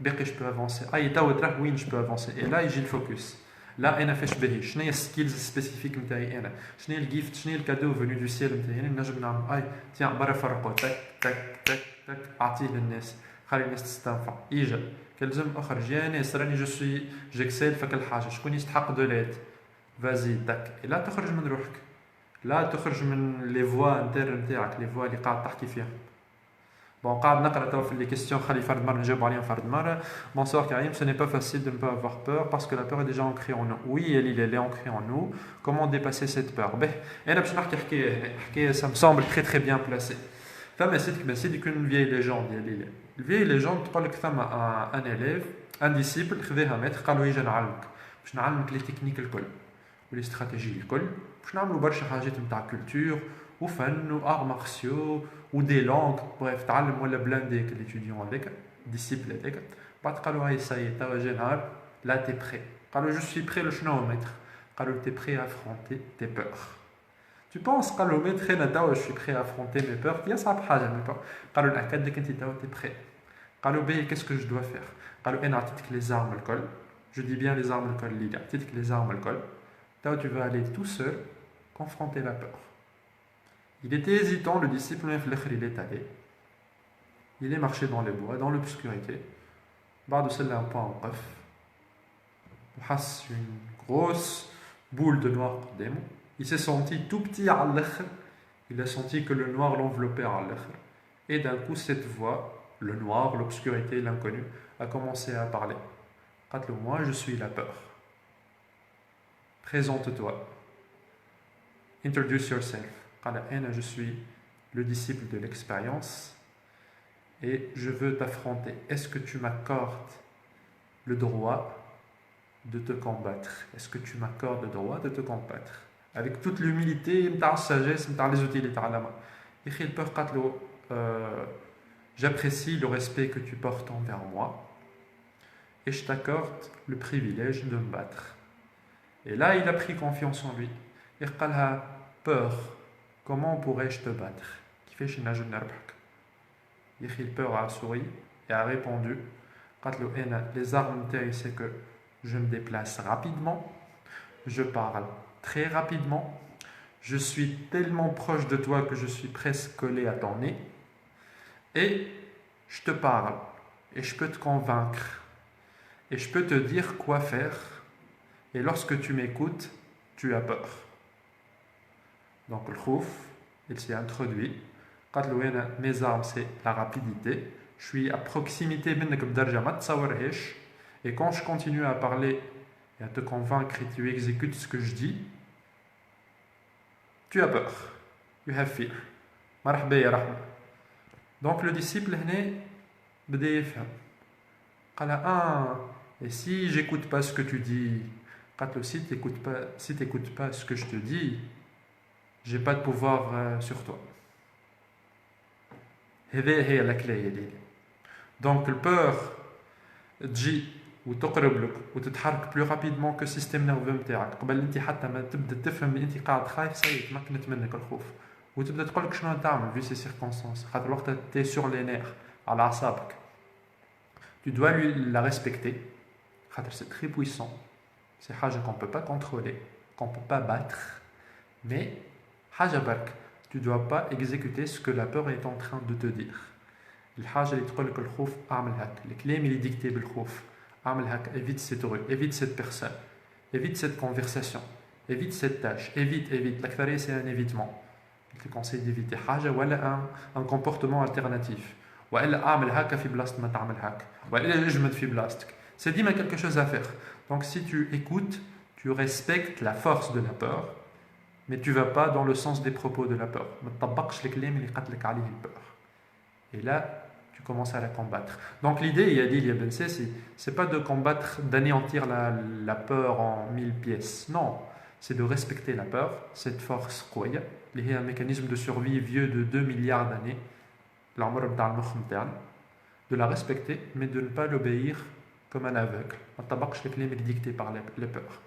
جو بو افونسي اي تو تراه وين جو بو افونسي اي لا يجي الفوكس لا انا فاش باهي شنو هي السكيلز سبيسيفيك نتاعي انا شنو هي الجيفت شنو هي الكادو فينو دو سيل نتاعي نجم نعمل تيان برا فرقو تك تك تك تك اعطيه للناس خلي الناس تستنفع ايجا كلزم اخرج يا ناس راني جو سوي جيكسيل فكل حاجه شكون يستحق دولات فازي تك لا تخرج من روحك لا تخرج من لي فوا انتر نتاعك لي فوا اللي قاعد تحكي فيها بون قاعد نقرا توا في لي كيستيون خلي فرد مره نجاوب عليهم فرد مره bonsoir Karim ce n'est pas facile de ne pas avoir peur parce que la peur est déjà ancrée en nous oui elle est ancrée en nous comment dépasser cette peur به انا باش نحكي حكايه ça me semble très bien placée فما سيدك une vieille légende ديال الفيي ليجوند تقول لك ثم ان اليف ان ديسيبل خذاها ماتر قالوا يجي نعلمك باش نعلمك لي تكنيك الكل ولي استراتيجي الكل باش نعملوا برشا حاجات نتاع كولتور وفن وار مارسيو ودي لونغ بريف تعلم ولا بلانديك ليتيديون هذاك ديسيبل هذاك بعد قالوا هاي ساي توا جا نهار لا تي بري قالوا جو سوي بري لشنو ماتر قالوا تي بري افرونتي تي بور Tu penses قالوا ماتر انا توا je suis prêt à affronter mes peurs يا صعب حاجه مي بور قالوا ناكد لك انت توا تي بري قالوا باهي qu'est-ce que je dois faire قالوا انا عطيتك les armes الكل je dis bien les armes الكل اللي عطيتك les armes الكل توا tu vas aller tout seul confronter la peur il était hésitant le disciple في الاخر il est allé il est marché dans les bois dans l'obscurité بعد وصل لها بوان وقف وحس une grosse boule de noir قدامه il s'est senti tout petit على الاخر il a senti que le noir l'enveloppait على الاخر et d'un coup cette voix le noir l'obscurité l'inconnu a commencé à parler قالت له moi je suis la peur présente-toi introduce yourself قال أنا je suis le disciple de l'expérience et je veux t'affronter est-ce que tu m'accordes le droit de te combattre est-ce que tu m'accordes le droit de te combattre avec toute l'humilité نتاع sagesse نتاع les outils اللي تعلمها يا أخي البeur قالت له j'apprécie le respect que tu portes envers moi et je t'accorde le privilège de me battre et là il a pris confiance en lui il قالها peur comment pourrais-je te battre كيفاش نجم نربحك يا أخي البeur a souri et a répondu قالت له أنا les armes نتاعي c'est que je me déplace rapidement je parle très rapidement je suis tellement proche de toi que je suis presque collé à ton nez et je te parle et je peux te convaincre et je peux te dire quoi faire et lorsque tu m'écoutes tu as peur donc le khouf il s'est introduit قالت له أنا mes armes c'est la rapidité je suis à proximité منك بدرجة ما تصورهاش et quand je continue à parler et à te convaincre et tu exécutes ce que je dis tu as peur you have fear مرحبا يا رحمة donc le disciple هنا بدا يفهم قال et si j'écoute pas ce que tu dis قالت له si t'écoutes pas ce que je te dis j'ai pas de pouvoir sur toi هذه هي la clé يا ليلي. Donc البور تجي وتقرب لك وتتحرك بلو رابيدمون كو السيستم نيرفو نتاعك قبل انت حتى ما تبدا تفهم اللي انت قاعد خايف سي تمكنت منك الخوف وتبدا تقول لك شنو تعمل في سي سيركونستانس خاطر وقتها تي سور لي نير على اعصابك. Tu dois lui la respecter خاطر c'est très puissant. C'est حاجه qu'on peut pas contrôler, qu'on peut pas battre. Mais حاجه برك tu dois pas exécuter ce que la peur est en train de te dire. الحاجه اللي تقول لك الخوف اعمل هاك، الكلام اللي ديكتي بالخوف اعمل هاك، évite cette rue, évite cette personne, évite cette conversation, évite cette tâche, évite. الأكثرية c'est un évitement. Je te conseille d'éviter حاجه ولا un comportement alternatif. والا اعمل هكا في بلاصه ما تعمل هكا، والا اجمد في بلاصتك. C'est ديما quelque chose à faire. Donc si tu écoutes, tu respectes la force de la peur, mais tu vas pas dans le sens des propos de la peur. ما تطبقش الكلام اللي قتلك عليه البeur. Et là, tu commences à la combattre. Donc l'idée, il a dit Ibn Sina, c'est pas de combattre, d'anéantir la peur en 1000 pièces. Non, c'est de respecter la peur, cette force قوية, qui est un mécanisme de survie vieux de 2 milliards d'années, de la respecter, mais de ne pas l'obéir comme un aveugle. ما تطبقش الكلام اللي dicté par les peurs.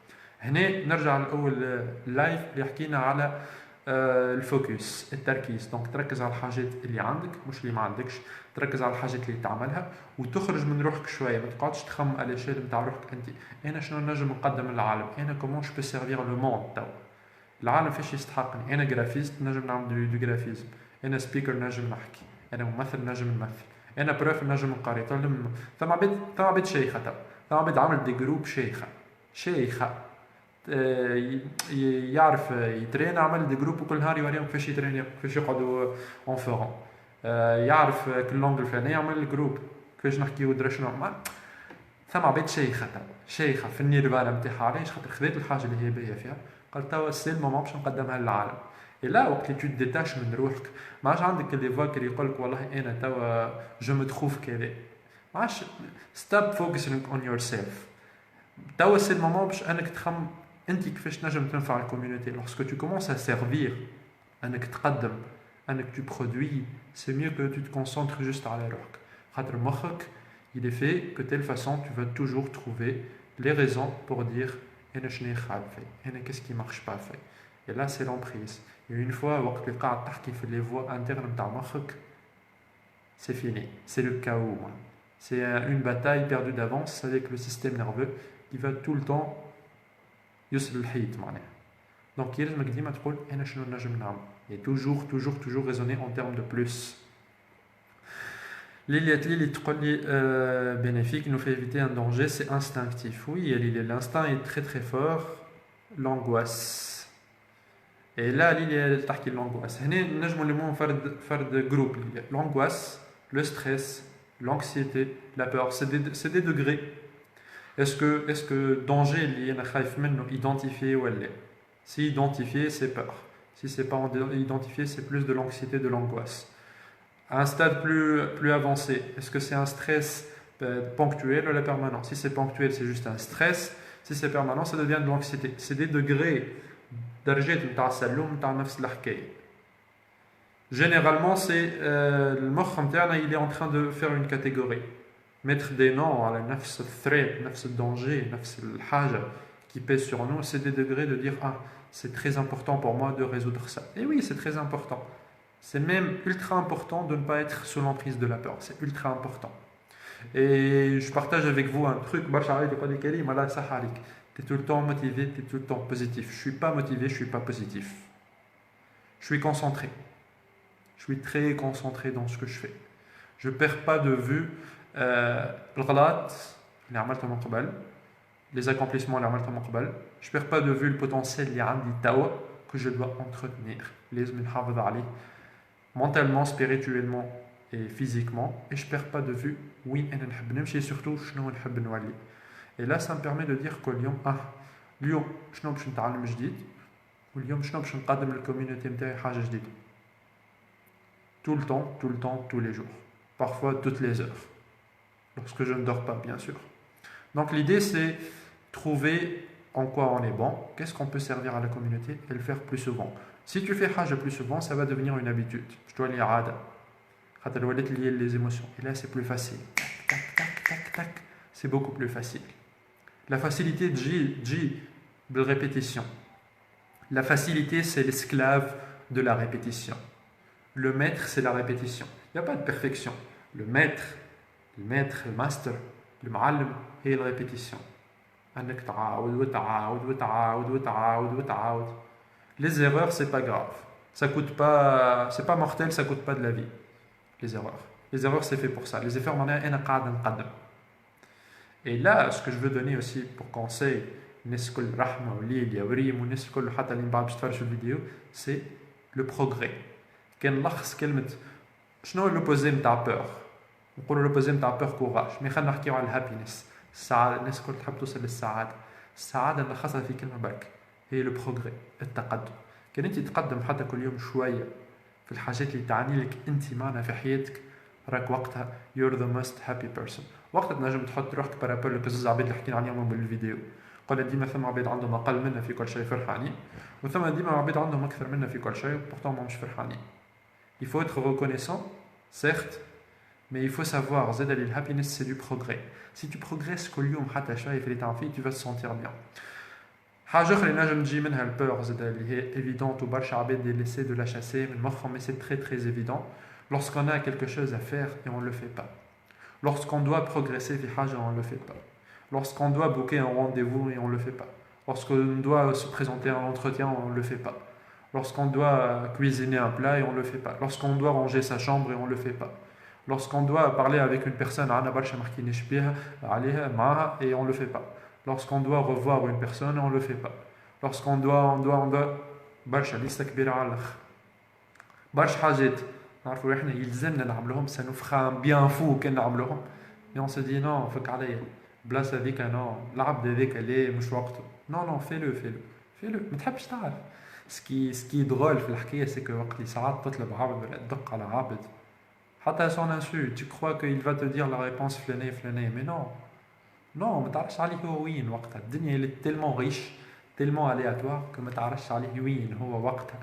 هنا نرجع لأول لايف اللي حكينا على الفوكس، التركيز. دونك تركز على الحاجات اللي عندك مش اللي ما عندكش، تركز على الحاجات اللي تعملها وتخرج من روحك شويه، ما تقعدش تخمم على الاشياء نتاع روحك انت. انا شنو نجم نقدم للعالم، انا كومون جو بو سيرفير لو موند توا، العالم فاش يستحقني. انا جرافيست نجم نعمل دو جرافيزم، انا سبيكر نجم نحكي، انا ممثل نجم نمثل، انا بروف نجم نقري. ثم عباد شيخه توا، ثم عباد عمل دي جروب شيخه يعرف يترين، عمل دي جروب وكل نهار يوريهم كيفاش يترين، كيفاش يقعدوا اون فورون. يعرف كل لونغ الفلاني يعمل جروب كيفاش نحكيو درا شنو. ثم عباد شيخه في النيرفانا نتاعها. علاش؟ خاطر خذات الحاجه اللي هي باهيه فيها، قالت توا سي المومون باش نقدمها للعالم. الا وقت اللي تديتاش من روحك، ما عادش عندك اللي فاكر يقول لك والله انا توا جو مو تروف كذا. ما عادش ستوب فوكسينغ اون يور سيلف. توا سي المومون باش انك تخمم انت كيفاش نجم تنفع الكوميونيتي. لورسكو tu commences à servir، انك تقدم، انك tu produis، c'est mieux que tu te concentres juste على روحك. خاطر مخك il est fait que telle façon tu vas toujours trouver les raisons pour dire انا شنو خايب فيه، انا qu'est-ce qui marche pas fait. Et là c'est l'emprise. Et une fois وقت اللي قاعد تحكي في les voix internes نتاع مخك، c'est fini, c'est le chaos. C'est une bataille perdue d'avance avec le système nerveux qui va tout le temps يوصل للحيط معناها. دونك يلزمك ديما تقول انا شنو نجم نعمل، et toujours raisonner en termes de plus. Lili تقول لي bénéfique, nous fait éviter un danger, c'est instinctif. Oui, l'instinct est très très fort. L'angoisse. Et là Lili تحكي l'angoisse. هنا نجمو نلمو فرد جروب. L'angoisse, le stress, l'anxiété, la peur, c'est des degrés. Est-ce que danger اللي انا خايف منه identifié ou elle? Si identifié, c'est peur. Si c'est pas identifié, c'est plus de l'anxiété, de l'angoisse. À un stade plus avancé, est-ce que c'est un stress ponctuel ou permanent? Si c'est ponctuel, c'est juste un stress. Si c'est permanent, ça devient de l'anxiété. C'est des degrés. درجات نتاع السلوم نتاع نفس الحكايه. Généralement, c'est المخ نتاعنا il est en train de faire une catégorie. Mettre des noms على نفس الثريت، نفس الدانجي، نفس الحاجه qui pèse sur nous, c'est des degrés de dire ah, c'est très important pour moi de résoudre ça. Et oui, c'est très important. C'est même ultra important de ne pas être sous l'emprise de la peur. C'est ultra important. Et je partage avec vous un truc. Tu es tout le temps motivé, tu es tout le temps positif. Je ne suis pas motivé, je ne suis pas positif. Je suis concentré. Je suis très concentré dans ce que je fais. Je ne perds pas de vue les accomplissements. Je ne perds pas de vue le potentiel que je dois entretenir. Mentalement, spirituellement et physiquement. Et je ne perds pas de vue oui, et surtout et là ça me permet de dire que اليوم شنو باش نتعلم جديد، واليوم شنو باش نقدم للكوميونيتي نتاعي حاجه جديده. Tout le temps, tous les jours, parfois toutes les heures, lorsque je ne dors pas bien sûr. Donc l'idée c'est trouver en quoi on est bon, qu'est-ce qu'on peut servir à la communauté et le faire plus souvent. Si tu fais حاجه plus souvent, ça va devenir une habitude. Je dois lire عادة. خاطر ولات lié les émotions. Et là, c'est plus facile. Tac, tac, tac, tac. C'est beaucoup plus facile. La facilité تجي بالrépétition. La facilité, c'est l'esclave de la répétition. Le maître, c'est la répétition. Il n'y a pas de perfection. Le maître, le master, le معلم, هي la répétition. انك تعاود وتعاود وتعاود وتعاود وتعاود. Les erreurs, c'est pas grave. Ça coûte pas, c'est pas mortel, ça coûte pas de la vie. Les erreurs. Les erreurs, c'est fait pour ça. Les efforts, أنا قاعد نقدم. Et là, ce que je veux donner aussi pour conseil, الناس الكل رحمة وليل يا وريم والناس الكل حتى اللي من بعد باش تفرجوا الفيديو, c'est le progrès. كان نلخص كلمة شنو لوبوزي نتاع بور؟ نقولوا لوبوزي نتاع بور كوراج، مي خلينا نحكيو على الهابينس، السعادة. الناس الكل تحب توصل للسعادة. السعادة نلخصها في كلمة برك، هي لو بروغري، التقدم. كان انت تقدم حتى كل يوم شوية في الحاجات اللي تعني لك انت معنا في حياتك، راك وقتها you're the most happy person. وقتها تنجم تحط روحك بارابول لبزاز عباد اللي حكينا عليهم بالفيديو. قلنا ديما ثم عباد عندهم اقل منا في كل شيء فرحانين، وثم ديما عباد عندهم اكثر منا في كل شيء pourtant ما مش فرحانين. Il faut être reconnaissant, certes, mais il faut savoir, زاد le happiness c'est du progrès. Si tu progresses كل يوم حتى شوية في اللي تعمل فيه, tu vas te sentir bien. حاجة أخرى اللي نجم تجي منها البور زاد اللي هي évidente وبرشا عباد اللي essaient de la chasser من مخهم, mais c'est très très évident. Lorsqu'on a quelque chose à faire et on ne le fait pas. Lorsqu'on doit progresser في حاجة on ne le fait pas. Lorsqu'on doit booker un rendez-vous et on ne le fait pas. Lorsqu'on doit se présenter à un entretien, on ne le fait pas. Lorsqu'on doit cuisiner un plat et on ne le fait pas. Lorsqu'on doit ranger sa chambre et on ne le fait pas. Lorsqu'on doit parler avec une personne et on ne le fait pas. Lorsqu'on doit revoir une personne et on ne le fait pas. Lorsqu'on doit برشا لسه كبيرة على الآخر. برشا حاجات نعرفوا احنا يلزمنا نعملهم, ça nous fera un bien fou كان نعملوهم. Et on se dit non, فك عليا. بلاصة هذيك non, العبد هذاك ليه مش وقته. Non, fais-le. ما تحبش تعرف. Ce qui est drôle في الحكاية c'est que وقت اللي ساعات تطلب عبد ولا تدق على عبد حتى à son insu, tu crois qu'il va te dire la réponse فلانية, mais non, ما تعرفش عليه هو وين وقتها. الدنيا اللي tellement riche, tellement aléatoire que ما تعرفش عليه وين هو وقتها.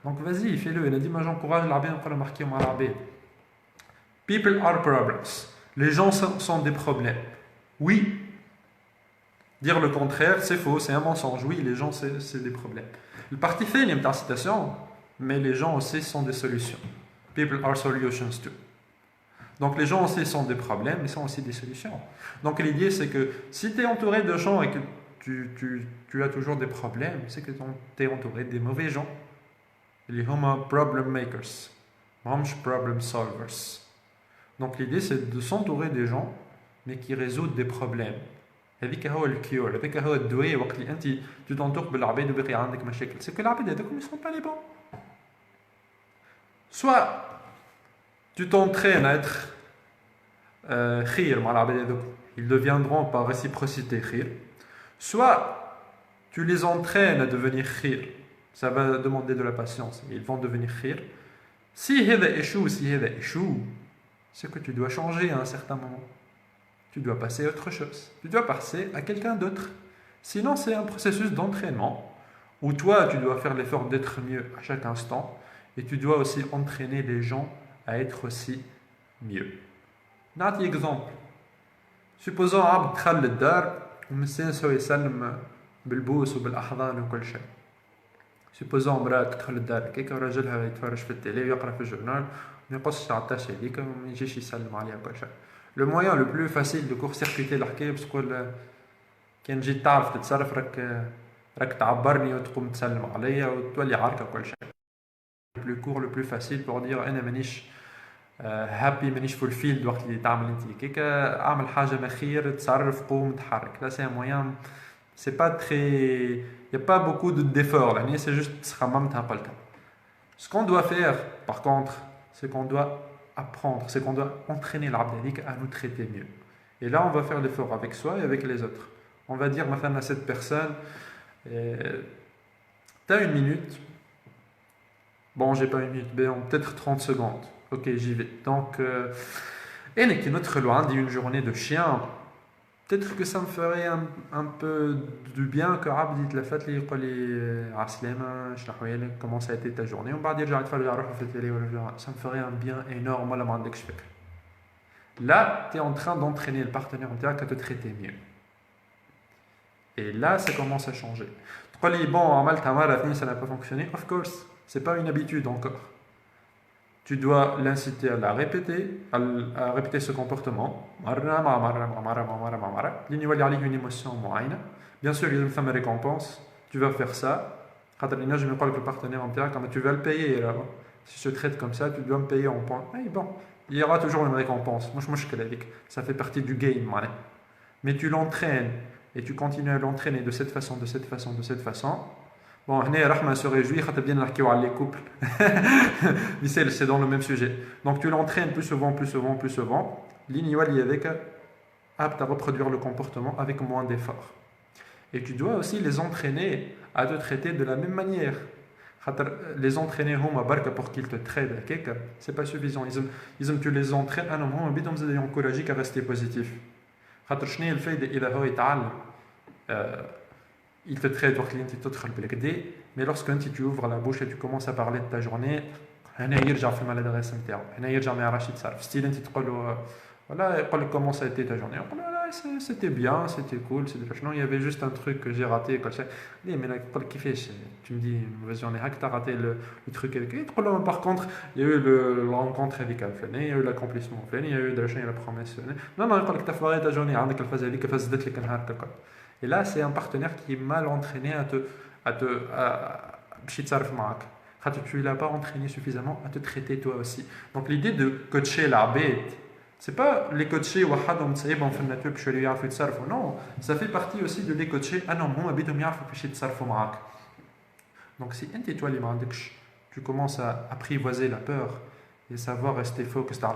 Donc vas-y, fais-le. انا ديما j'encourage العباد نقول نحكيو مع العباد. People are problems. Les gens sont des problèmes. Oui. Dire le contraire, c'est faux, c'est un mensonge. Oui, les gens, c'est des problèmes. Le parti fait une citation, mais les gens aussi sont des solutions. People are solutions too. Donc les gens aussi sont des problèmes, mais sont aussi des solutions. Donc l'idée, c'est que si tu es entouré de gens et que tu as toujours des problèmes, c'est que tu es entouré des mauvais gens. Les hommes problem makers, hommes problem solvers. Donc l'idée, c'est de s'entourer des gens, mais qui résoudent des problèmes. هذيك هو الكيور, هذاك هو الدواء وقت اللي انت tu t'entoures بالعباد وباقي عندك مشاكل. C'est que العباد هذوكم ils sont pas les bons. Soit tu t'entraînes à être خير مع العباد هذوكم, ils deviendront par réciprocité خير. Soit tu les entraînes à devenir خير, ça va demander de la patience, ils vont devenir خير. Si هذا échoue, c'est que tu dois changer à un certain moment. Tu dois passer à autre chose. Tu dois passer à quelqu'un d'autre. Sinon, c'est un processus d'entraînement où toi, tu dois faire l'effort d'être mieux à chaque instant et tu dois aussi entraîner les gens à être aussi mieux. نعطي exemple. Supposons عبد دخل للدار ومسنسو يسلم بالبوس وبالأحضان وكل شيء. Supposons امرأة تدخل الدار كيك وراجلها يتفرج في التيلي ويقرأ في الجورنال ما يقصش على التاشي هذيك وما يجيش يسلم عليها كل شيء. Le moyen le plus facile de court-circuiter الحكاية باش تقول كان جيت تعرف تتصرف راك تعبرني وتقوم تسلم عليا وتولي عاركة وكل شيء. Le plus court, le plus facile pour dire أنا مانيش happy, مانيش fulfilled وقت اللي تعمل انت كيك اعمل حاجة ما خير, تصرف, قوم, تحرك. Là c'est un moyen, c'est pas très, il n'y a pas beaucoup d'efforts là, c'est juste تخممتها قلتها. Ce qu'on doit faire par contre, c'est qu'on doit apprendre, c'est qu'on doit entraîner l'abd à nous traiter mieux. Et là, on va faire l'effort avec soi et avec les autres. On va dire maintenant à cette personne, t'as une minute. Bon, j'ai pas une minute, mais peut-être 30 secondes. Ok, j'y vais. Donc, et une autre loi, dit une journée de chien. peut-être que ça me ferait un peu du bien que Abdi te la fait li يقول لي عسلامة شنو حوالك comment ça a été ta journée ومن بعد يرجع يتفرج على روحه في التélé ولا ça me ferait un bien énorme ولا ما عندكش فكرة. Là, tu es en train d'entraîner le partenaire à te traiter mieux. Et là, ça commence à changer. Tu peux dire, bon, ça n'a pas fonctionné. Of course, c'est pas une habitude encore. Tu dois l'inciter à la répéter, à répéter ce comportement. Il y a une émotion moyenne. Bien sûr, il y a une récompense. Tu vas faire ça. Je me crois que le partenaire quand tu vas le payer. Là. Si je te traite comme ça, tu dois me payer en point. Et bon, il y aura toujours une récompense. Moi, ça fait partie du game. Mais tu l'entraînes et tu continues à l'entraîner de cette façon, de cette façon, de cette façon. Bon, Rahma se réjouit, bien les couples. C'est dans le même sujet. Donc tu l'entraînes plus souvent, plus souvent, plus souvent. L'ignoal y avec apte à reproduire le comportement avec moins d'efforts. Et tu dois aussi les entraîner à te traiter de la même manière. Les entraîner pour qu'ils te traitent, c'est pas suffisant. Ils tu les entraînes, ils ont encouragé à rester positif. Il te traite mais lorsque tu ouvres la bouche et tu commences à parler de ta journée, voilà, comment ça a été ta journée. C'était bien, c'était cool, il y avait juste un truc que j'ai raté. Mais tu me dis, vas-y, on est hack, t'as raté le truc avec. Par contre, il y a eu la rencontre avec Alphen, il y a eu l'accomplissement, il y a eu la promesse. Non, tu as foiré ta journée, et là, c'est un partenaire qui est mal entraîné tu ne l'as pas entraîné suffisamment à te traiter toi aussi. Donc l'idée de coacher l'arbitre, c'est pas les coacher non, ça fait partie aussi de les coacher donc si tu commences à apprivoiser la peur et savoir rester focus sur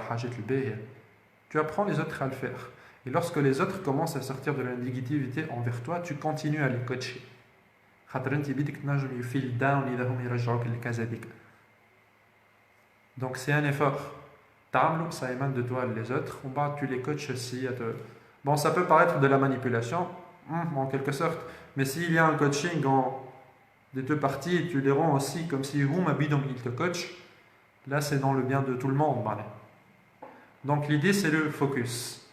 tu apprends les autres à le faire. Et lorsque les autres commencent à sortir de la négativité envers toi, tu continues à les coacher. Donc c'est un effort. Ça émane de toi les autres. Tu les coaches aussi. Bon, ça peut paraître de la manipulation, en quelque sorte. Mais s'il y a un coaching des deux parties, tu les rends aussi comme si ils te coachent. Là, c'est dans le bien de tout le monde. Donc l'idée, c'est le focus.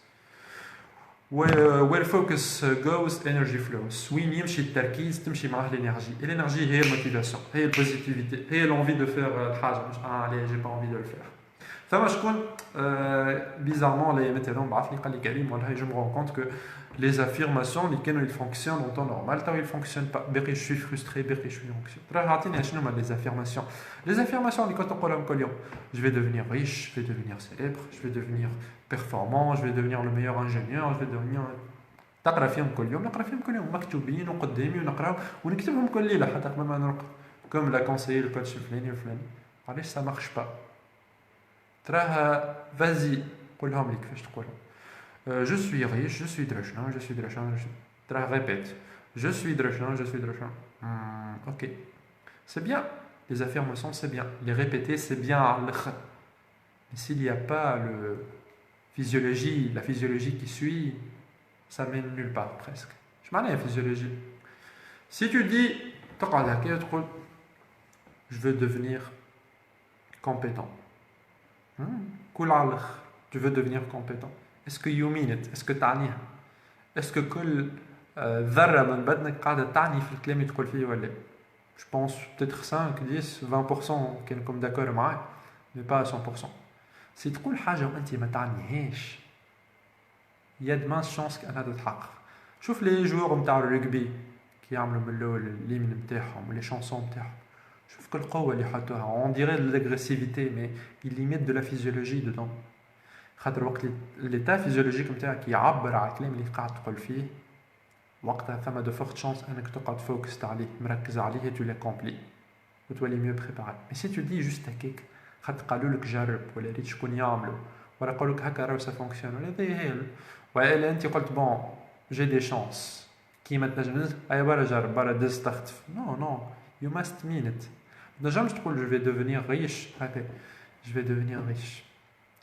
Where focus goes, energy flows. Oui, يمشي التركيز تمشي معاه l'énergie. Et l'énergie, c'est la motivation, c'est la positivité, c'est l'envie de faire الحاجة. Allez, j'ai pas envie de le faire. فما شكون bizarrement là مثلا بعث لي قال لي كريم والله je me rends compte que les affirmations اللي كانوا ils fonctionnent en temps normal تاو ils fonctionnent pas. باقي je suis frustré, باقي je suis anxieux. راه عطيني شنو هما les affirmations اللي كنت نقولهم كل يوم. Je vais devenir riche, je vais devenir célèbre, je vais devenir performant, je vais devenir le meilleur ingénieur, je vais devenir تقرا فيهم كل يوم مكتوبين وقدامي ونقراهم ونكتبهم كل ليله حتى قبل ما نرقد comme l'a conseillé le coach الفلاني والفلاني. علاش ça marche pas. تراها vas-y قولهم لي كيفاش تقولهم. Je suis riche, je suis drachin, je suis drachin, تراها répète. Je suis drachin, je suis drachin. Ok. C'est bien. Les affirmations, c'est bien. Les répéter, c'est bien. Mais s'il n'y a pas la physiologie qui suit, ça mène nulle part presque. Je m'en ai la physiologie. Si tu dis, je veux devenir compétent. Tu veux devenir compétent. Est-ce que you mean it? Est-ce que t'عني? Est-ce que كل ذرة من بدنك قاعدة تعني في الكلام اللي تقول فيه ولا؟ Je pense peut-être 5, 10, 20% qui sont d'accord avec moi, mais pas à 100%. Si tu dis حاجة وأنت ما تعنيهاش, il y a de minces chances qu'elle تتحقق. شوف les joueurs نتاع الرugby qui يعملوا من الأول الهيمن نتاعهم les chansons نتاعهم. شوف كل القوة اللي حطوها. On dirait de l'agressivité, mais ils y mettent de la physiologie dedans. خاطر وقت l'état physiologique نتاعك يعبر على الكلام اللي قاعد تقول فيه. وقتها ثم de fortes chances انك تقعد فوكس عليه مركز عليه et tu l'accomplis وتولي mieux préparé. Mais si tu dis juste هكاك خاطر قالوا لك جرب ولا ريت شكون يعملوا ولا قالوا لك هكا راه ça fonctionne ولا ذي ولا انت قلت bon j'ai des chances كيما تنجم اي برا جرب برا دز تخطف. Non, you must mean it. تنجمش تقول je vais devenir riche هكا je vais devenir riche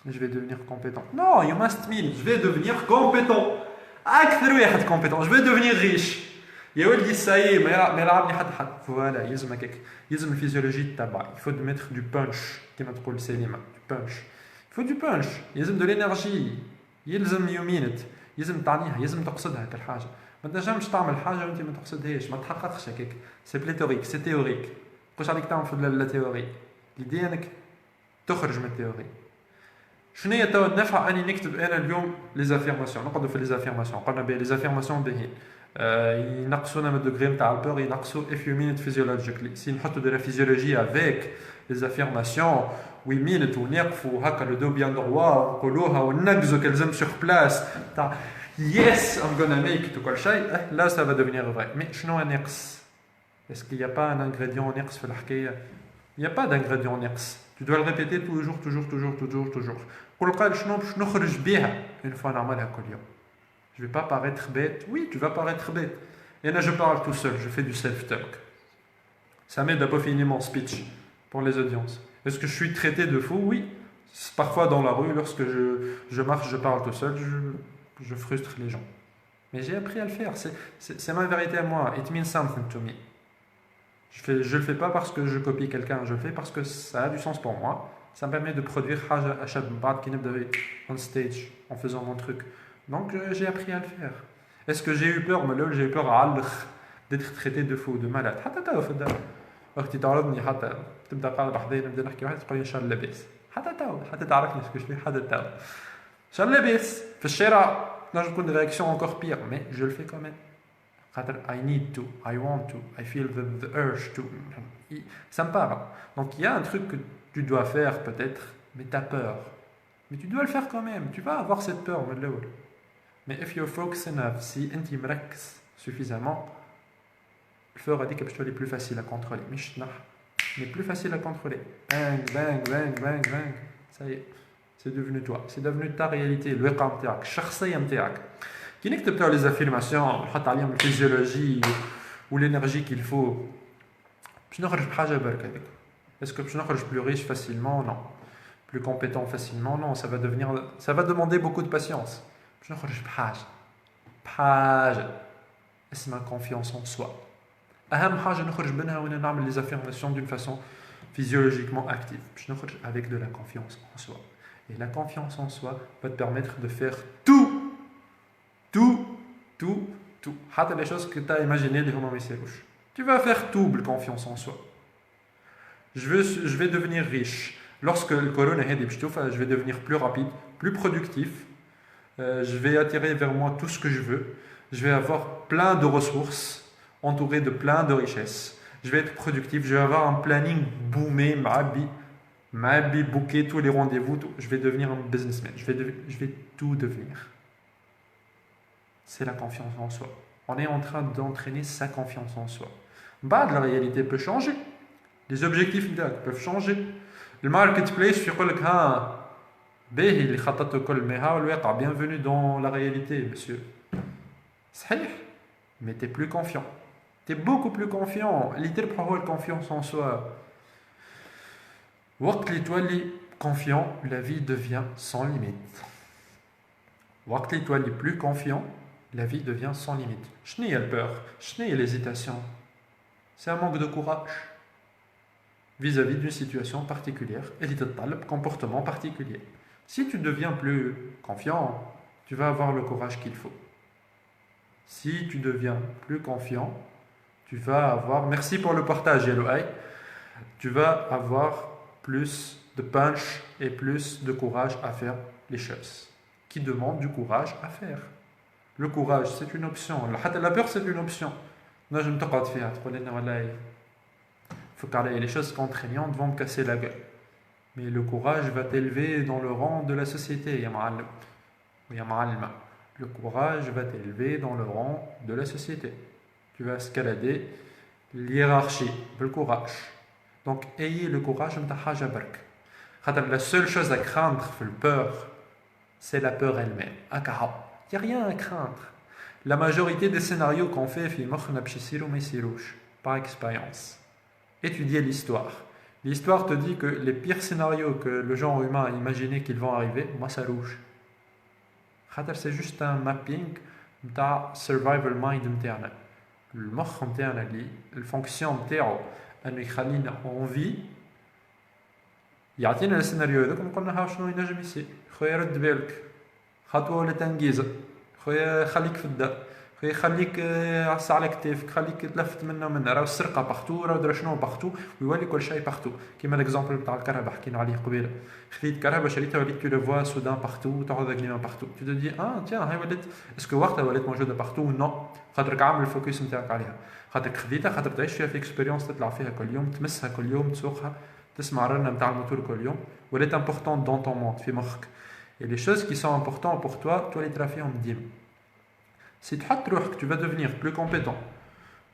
je vais devenir compétent. Non, you must mean je vais devenir compétent. اكثر واحد كومبيتون. جو ديفينير ريش يا ولدي ساي ما يلعبني حد فوالا. يلزم هكاك، يلزم الفيزيولوجي تبع يفو دو ميتر دو بانش كيما تقول سليمه. دو بانش يفو دو بانش، يلزم دو لينيرجي، يلزم يومينت، يلزم تعنيها، يلزم تقصدها هاك الحاجه. ما تنجمش تعمل حاجه وانت ما تقصدهاش، ما تحققش هكاك. سي بليتوريك، سي تيوريك. واش عليك تعمل في لا تيوري؟ ليدي انك تخرج من التيوري. شنو هي توا النفع اني نكتب انا اليوم لي زافيرماسيون؟ نقعدوا في لي زافيرماسيون، قلنا بلي لي زافيرماسيون باهيين، ينقصونا من الدوغري نتاع البور، ينقصوا اف يو مينت فيزيولوجيكلي. سي نحطوا دو لا فيزيولوجي افيك لي زافيرماسيون ويمينت ونقفوا هكا لو دو بيان دروا ونقولوها وننقزوا كالزم سور بلاس تاع يس ام غونا ميك تو كل شيء. لا سا فا ديفينير فري. مي شنو ناقص؟ اسكو يا با ان انغريديون ناقص في الحكايه؟ يا با دانغريديون ناقص. Tu dois le répéter toujours, toujours, toujours, toujours, toujours. قول قال شنو باش نخرج بها une fois نعملها كل يوم. Je vais pas paraître bête. Oui, tu vas paraître bête. Et là, je parle tout seul, je fais du self-talk. Ça m'aide à peaufiner mon speech pour les audiences. Est-ce que je suis traité de fou? Oui. Parfois dans la rue, lorsque je marche, je parle tout seul, je frustre les gens. Mais j'ai appris à le faire. C'est ma vérité à moi. It means something to me. Je ne le fais pas parce que je copie quelqu'un, je le fais parce que ça a du sens pour moi. Ça me permet de produire à chaque bad qui on stage en faisant mon truc. Donc j'ai appris à le faire. Est-ce que j'ai eu peur? J'ai eu peur d'être traité de fou, de malade. حتى تاو في الدار وقت تعرضني حتى تبدا قاعد بحذايا نبدا نحكي واحد تقول لي شال لاباس. حتى تعرفني شكون شوي حتى تاو شال لاباس في الشارع. نجم تكون رياكسيون encore pire, mais je le fais quand même. I need to, I want to, I feel the urge to. Ça me parle. Donc il y a un truc que tu dois faire peut-être, mais tu as peur. Mais tu dois le faire quand même. Tu vas avoir cette peur. Mais if you're focused enough, si tu مركز suffisamment, le peur a dit que je suis plus facile à contrôler. Mais plus facile à contrôler. Bang, bang, bang, bang, bang. Ça y est, c'est devenu toi. C'est devenu ta réalité. Le وقع نتاعك، الشخصية نتاعك. Qui n'écoutent les affirmations, la physiologie ou l'énergie qu'il faut. Est-ce que je suis plus riche facilement? Non. Plus compétent facilement? Non. Ça va demander beaucoup de patience. Je c'est ma confiance en soi. Les affirmations d'une façon physiologiquement active. Avec de la confiance en soi. Et la confiance en soi va te permettre de faire tout. Hâte les choses que tu as imaginées, tu vas faire tout, confiance en soi. Je vais devenir riche. Lorsque le corona est je vais devenir plus rapide, plus productif. Je vais attirer vers moi tout ce que je veux. Je vais avoir plein de ressources, entouré de plein de richesses. Je vais être productif. Je vais avoir un planning boomé, m'habiller, booker tous les rendez-vous. Je vais devenir un businessman. Je vais tout devenir. C'est la confiance en soi. On est en train d'entraîner sa confiance en soi. La réalité peut changer. Les objectifs peuvent changer. Le marketplace, je dis bienvenue dans la réalité, monsieur. Mais tu es plus confiant. Tu es beaucoup plus confiant. L'idée de la confiance en soi. Quand tu es confiant, la vie devient sans limite. Quand tu es plus confiant, la vie devient sans limite. Je n'ai pas peur, je n'ai l'hésitation. C'est un manque de courage vis-à-vis d'une situation particulière et d'un comportement particulier. Si tu deviens plus confiant, tu vas avoir le courage qu'il faut. Si tu deviens plus confiant, tu vas avoir... Merci pour le partage, Eloï. Tu vas avoir plus de punch et plus de courage à faire les choses qui demandent du courage à faire. Le courage, c'est une option. La peur, c'est une option. Je me tocque de faire. Les choses contraignantes vont me casser la gueule. Mais le courage va t'élever dans le rang de la société. Le courage va t'élever dans le rang de la société. Tu vas escalader l'hiérarchie. Le courage. Donc, ayez le courage. La seule chose à craindre, c'est la peur elle-même. Il n'y a rien à craindre. La majorité des scénarios qu'on fait, par expérience. Étudiez l'histoire. L'histoire te dit que les pires scénarios que le genre humain a imaginé qu'ils vont arriver, moi ça rouge. C'est juste un mapping نتاع survival mind نتاعنا. المخ نتاعنا اللي الفونكسيون نتاعو انه يخلينا اون في، يعطينا السيناريو هذاك ونقول لنا ها شنو ينجم يصير. خويا رد بالك، خطوه ولا تنجيزه، خويا خليك في الدار، خويا خليك عصا على كتافك، خليك تلفت منا ومنا. راهو السرقه باختو، راهو درا شنو باختو، ويولي كل شيء باختو. كيما ليكزومبل تاع الكهرباء حكينا عليه قبيله، خذيت كهرباء شريتها وليت تو لو فوا سودان باختو، تاخذ كليما باختو، تو دو دي تيان هاي ولات اسكو وقتها ولات موجوده باختو نو، خاطرك عامل الفوكس نتاعك عليها، خاطرك خذيتها، خاطر تعيش فيها في اكسبيريونس، تطلع فيها كل يوم، تمسها كل يوم، تسوقها، تسمع الرنه نتاع الموتور كل يوم، ولات امبورطون دون طون موند في مخك. Et les choses qui sont importantes pour toi, toi les trafics en dim. Si tu vas devenir plus compétent,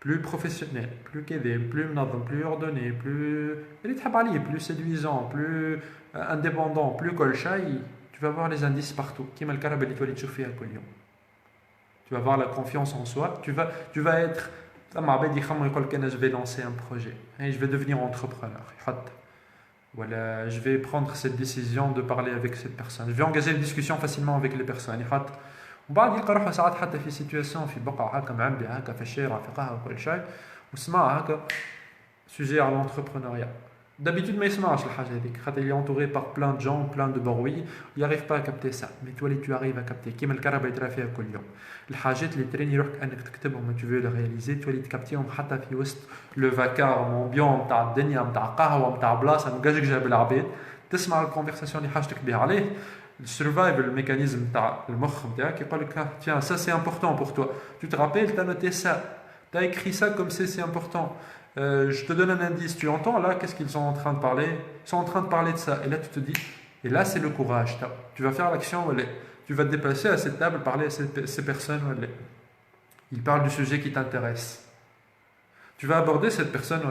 plus professionnel, plus qu'aidé, plus منظم, plus ordonné, plus séduisant, plus indépendant, plus كل شيء, tu vas voir les indices partout. كيما الكهرباء اللي تولي تشوف فيها كل يوم. Tu vas avoir la confiance en soi, tu vas être مع عباد يخمموا يقول لك انا je vais lancer un projet, je vais devenir entrepreneur. يحط voilà, je vais prendre cette décision de parler avec cette personne. Je vais engager une discussion facilement avec les personnes. وبعد يلقى روحه ساعات حتى في سيتوياسيون في بقعة هكا معبي هكا في الشارع في قهوة وكل شيء وسمع هكا سوجي على l'entrepreneuriat. D'habitude ما يسمعش الحاجة هذيك خاطر il est entouré par plein de gens, plein de bruit, il n'arrive pas à capter ça. Mais toi tu arrives à capter. كيما الكهرباء يترى فيها كل يوم. الحاجات اللي تريني روحك انك تكتبهم tu veux les réaliser, تولي تكابتيهم حتى في وسط لو فاكار امبيون نتاع الدنيا نتاع قهوة نتاع بلاصة مكاجك جاب العباد تسمع الكونفرساسيون اللي حاجتك بها عليه. Le survival mécanisme le المخ نتاعك يقول لك tiens ça c'est important pour toi, tu te rappelles, tu as noté ça, tu as écrit ça comme c'est important. Je te donne un indice, tu entends là qu'est-ce qu'ils sont en train de parler, ils sont en train de parler de ça, et là tu te dis, et là c'est le courage, tu vas faire l'action, tu vas te déplacer à cette table, parler à ces personnes, ils parlent du sujet qui t'intéresse, tu vas aborder cette personne,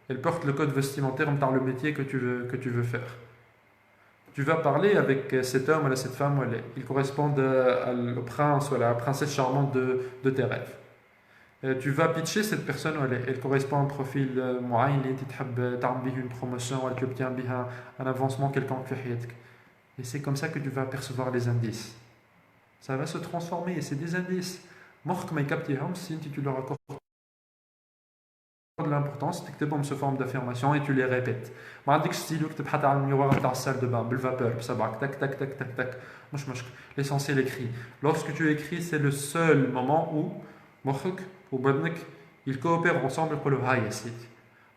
elle porte le code vestimentaire dans le métier que tu veux faire. Tu vas parler avec cet homme ou cette femme, ils correspondent au prince ou à la princesse charmante de tes rêves. Tu vas pitcher cette personne, elle correspond à un profil moyen, tu veux une promotion, tu obtiens un avancement quelconque. Et c'est comme ça que tu vas percevoir les indices. Ça va se transformer, et c'est des indices. Si tu leur accordes de l'importance, tu تكتبهم sous forme d'affirmation et tu les répètes. ما عندكش ستيلو كتب حتى على الميوار نتاع السال دو بان بالفابور بصبعك تك تك تك تك تك مش مشكل. L'essentiel écrit. Lorsque tu écris, c'est le seul moment où مخك وبدنك ils coopèrent ensemble يقولوا هاي يا سيدي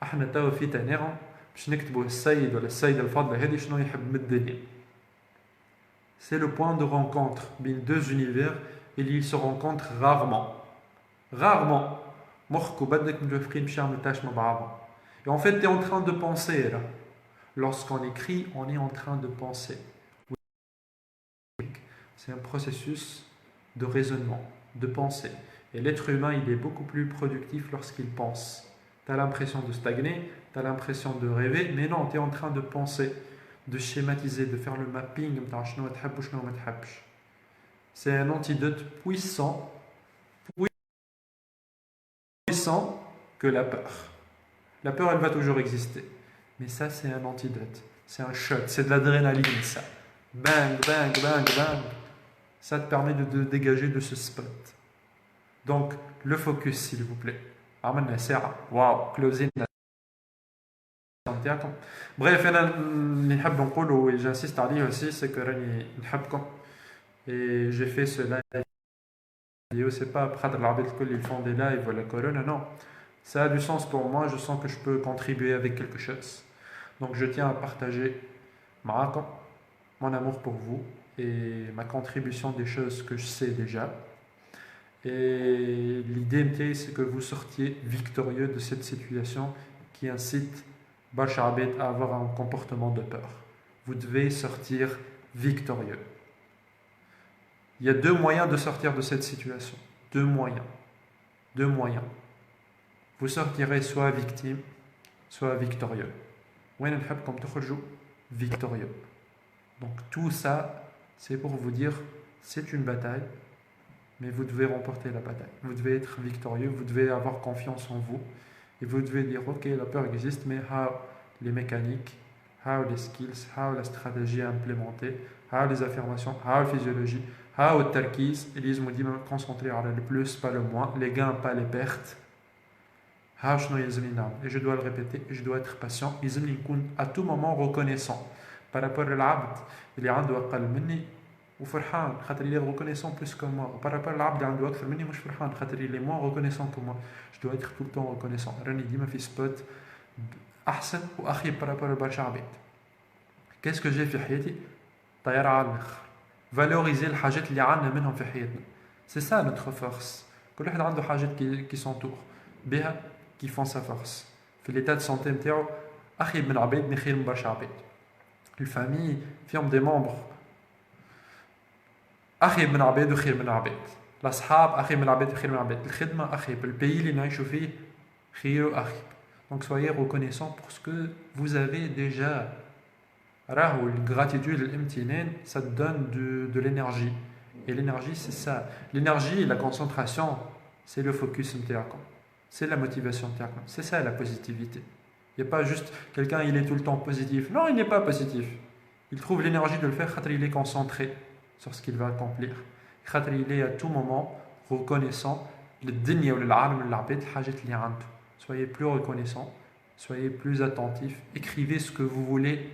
احنا توا في تناغم باش نكتبوا السيد ولا السيدة الفاضلة هذه شنو يحب من الدنيا. C'est le point de rencontre بين deux univers et ils se rencontrent rarement. Rarement. مخك وبدنك متوافقين باش يعملوا تاش مع بعضهم. Et en fait, tu es en train de penser là. Lorsqu'on écrit, on est en train de penser. C'est un processus de raisonnement, de pensée. Et l'être humain, il est beaucoup plus productif lorsqu'il pense. Tu as l'impression de stagner, tu as l'impression de rêver, mais non, tu es en train de penser, de schématiser, de faire le mapping. C'est un antidote puissant que la peur. La peur, elle va toujours exister. Mais ça, c'est un antidote. C'est un shot. C'est de l'adrénaline, ça. Bang, bang, bang, bang. Ça te permet de te dégager de ce spot. Donc, le focus, s'il vous plaît. Waouh, closing. Bref, et j'insiste à dire aussi, c'est que et j'ai fait ce live. C'est pas après ils font des lives ou la corona, non. Ça a du sens pour moi, je sens que je peux contribuer avec quelque chose. Donc je tiens à partager mon amour pour vous et ma contribution des choses que je sais déjà. Et l'idée, c'est que vous sortiez victorieux de cette situation qui incite Bach Abed à avoir un comportement de peur. Vous devez sortir victorieux. Il y a deux moyens de sortir de cette situation. Deux moyens. Deux moyens. Vous sortirez soit victime, soit victorieux. Victorieux. Donc tout ça, c'est pour vous dire, c'est une bataille, mais vous devez remporter la bataille. Vous devez être victorieux, vous devez avoir confiance en vous, et vous devez dire, ok, la peur existe, mais les mécaniques, how les skills, how la stratégie à implémenter, how les affirmations, how la physiologie, how le tarkis, et ils m'ont dit me concentrer sur le plus, pas le moins, les gains, pas les pertes. How شنو يلزمني نعمل. Et je dois le répéter, et je dois être patient. يلزمني نكون à tout moment reconnaissant. Par rapport للعبد اللي عنده أقل مني وفرحان خاطر il est reconnaissant plus que moi. Par rapport للعبد اللي عنده أكثر مني مش فرحان خاطر il est moins reconnaissant que moi. Je dois être tout le temps reconnaissant. راني ديما في سبوت أحسن وأخي par rapport لبرشا عباد. Qu'est-ce que j'ai في حياتي؟ طيارة على الآخر. Valoriser الحاجات اللي عندنا منهم في حياتنا. C'est ça notre force. كل واحد عنده حاجات qui s'entourent بها qui font sa force. في l'état de santé نتاعو أخي من عباد خير من برشا عباد. الفامille فيهم des membres أخي من عباد وخير من عباد. الأصحاب أخي من عباد وخير من عباد. الخدمة أخي بالبيي اللي نعيشوا فيه خير وأخي. Donc soyez reconnaissants pour ce que vous avez déjà. راهو الgratitude الامتنان ça te donne de l'énergie. Et l'énergie c'est ça. L'énergie, la concentration, c'est le focus نتاعكم. C'est la motivation نتاعكم. C'est ça la positivité. Il n'y a pas juste quelqu'un il est tout le temps positif. Non, il n'est pas positif. Il trouve l'énergie de le faire car il est concentré sur ce qu'il va accomplir. car il est à tout moment reconnaissant للدنيا وللعالم للعباد الحاجات اللي عنده. Soyez plus reconnaissant, soyez plus attentif, écrivez ce que vous voulez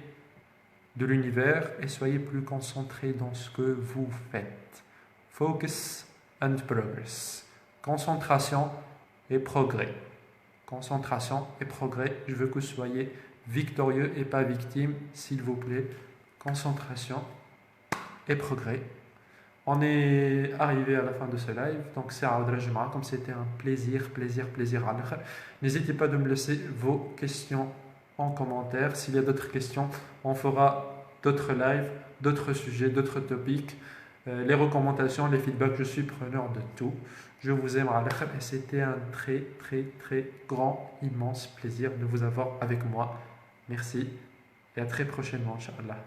de l'univers et soyez plus concentré dans ce que vous faites. Focus and progress. Concentration et progrès. Concentration et progrès. Je veux que vous soyez victorieux et pas victime, s'il vous plaît. Concentration et progrès. On est arrivé à la fin de ce live, donc c'est Aoudra Juma, comme c'était un plaisir. N'hésitez pas de me laisser vos questions en commentaire. S'il y a d'autres questions, on fera d'autres lives, d'autres sujets, d'autres topics. Les recommandations, les feedbacks, je suis preneur de tout. Je vous aime et c'était un très très très grand, immense plaisir de vous avoir avec moi. Merci et à très prochainement, Inch'Allah.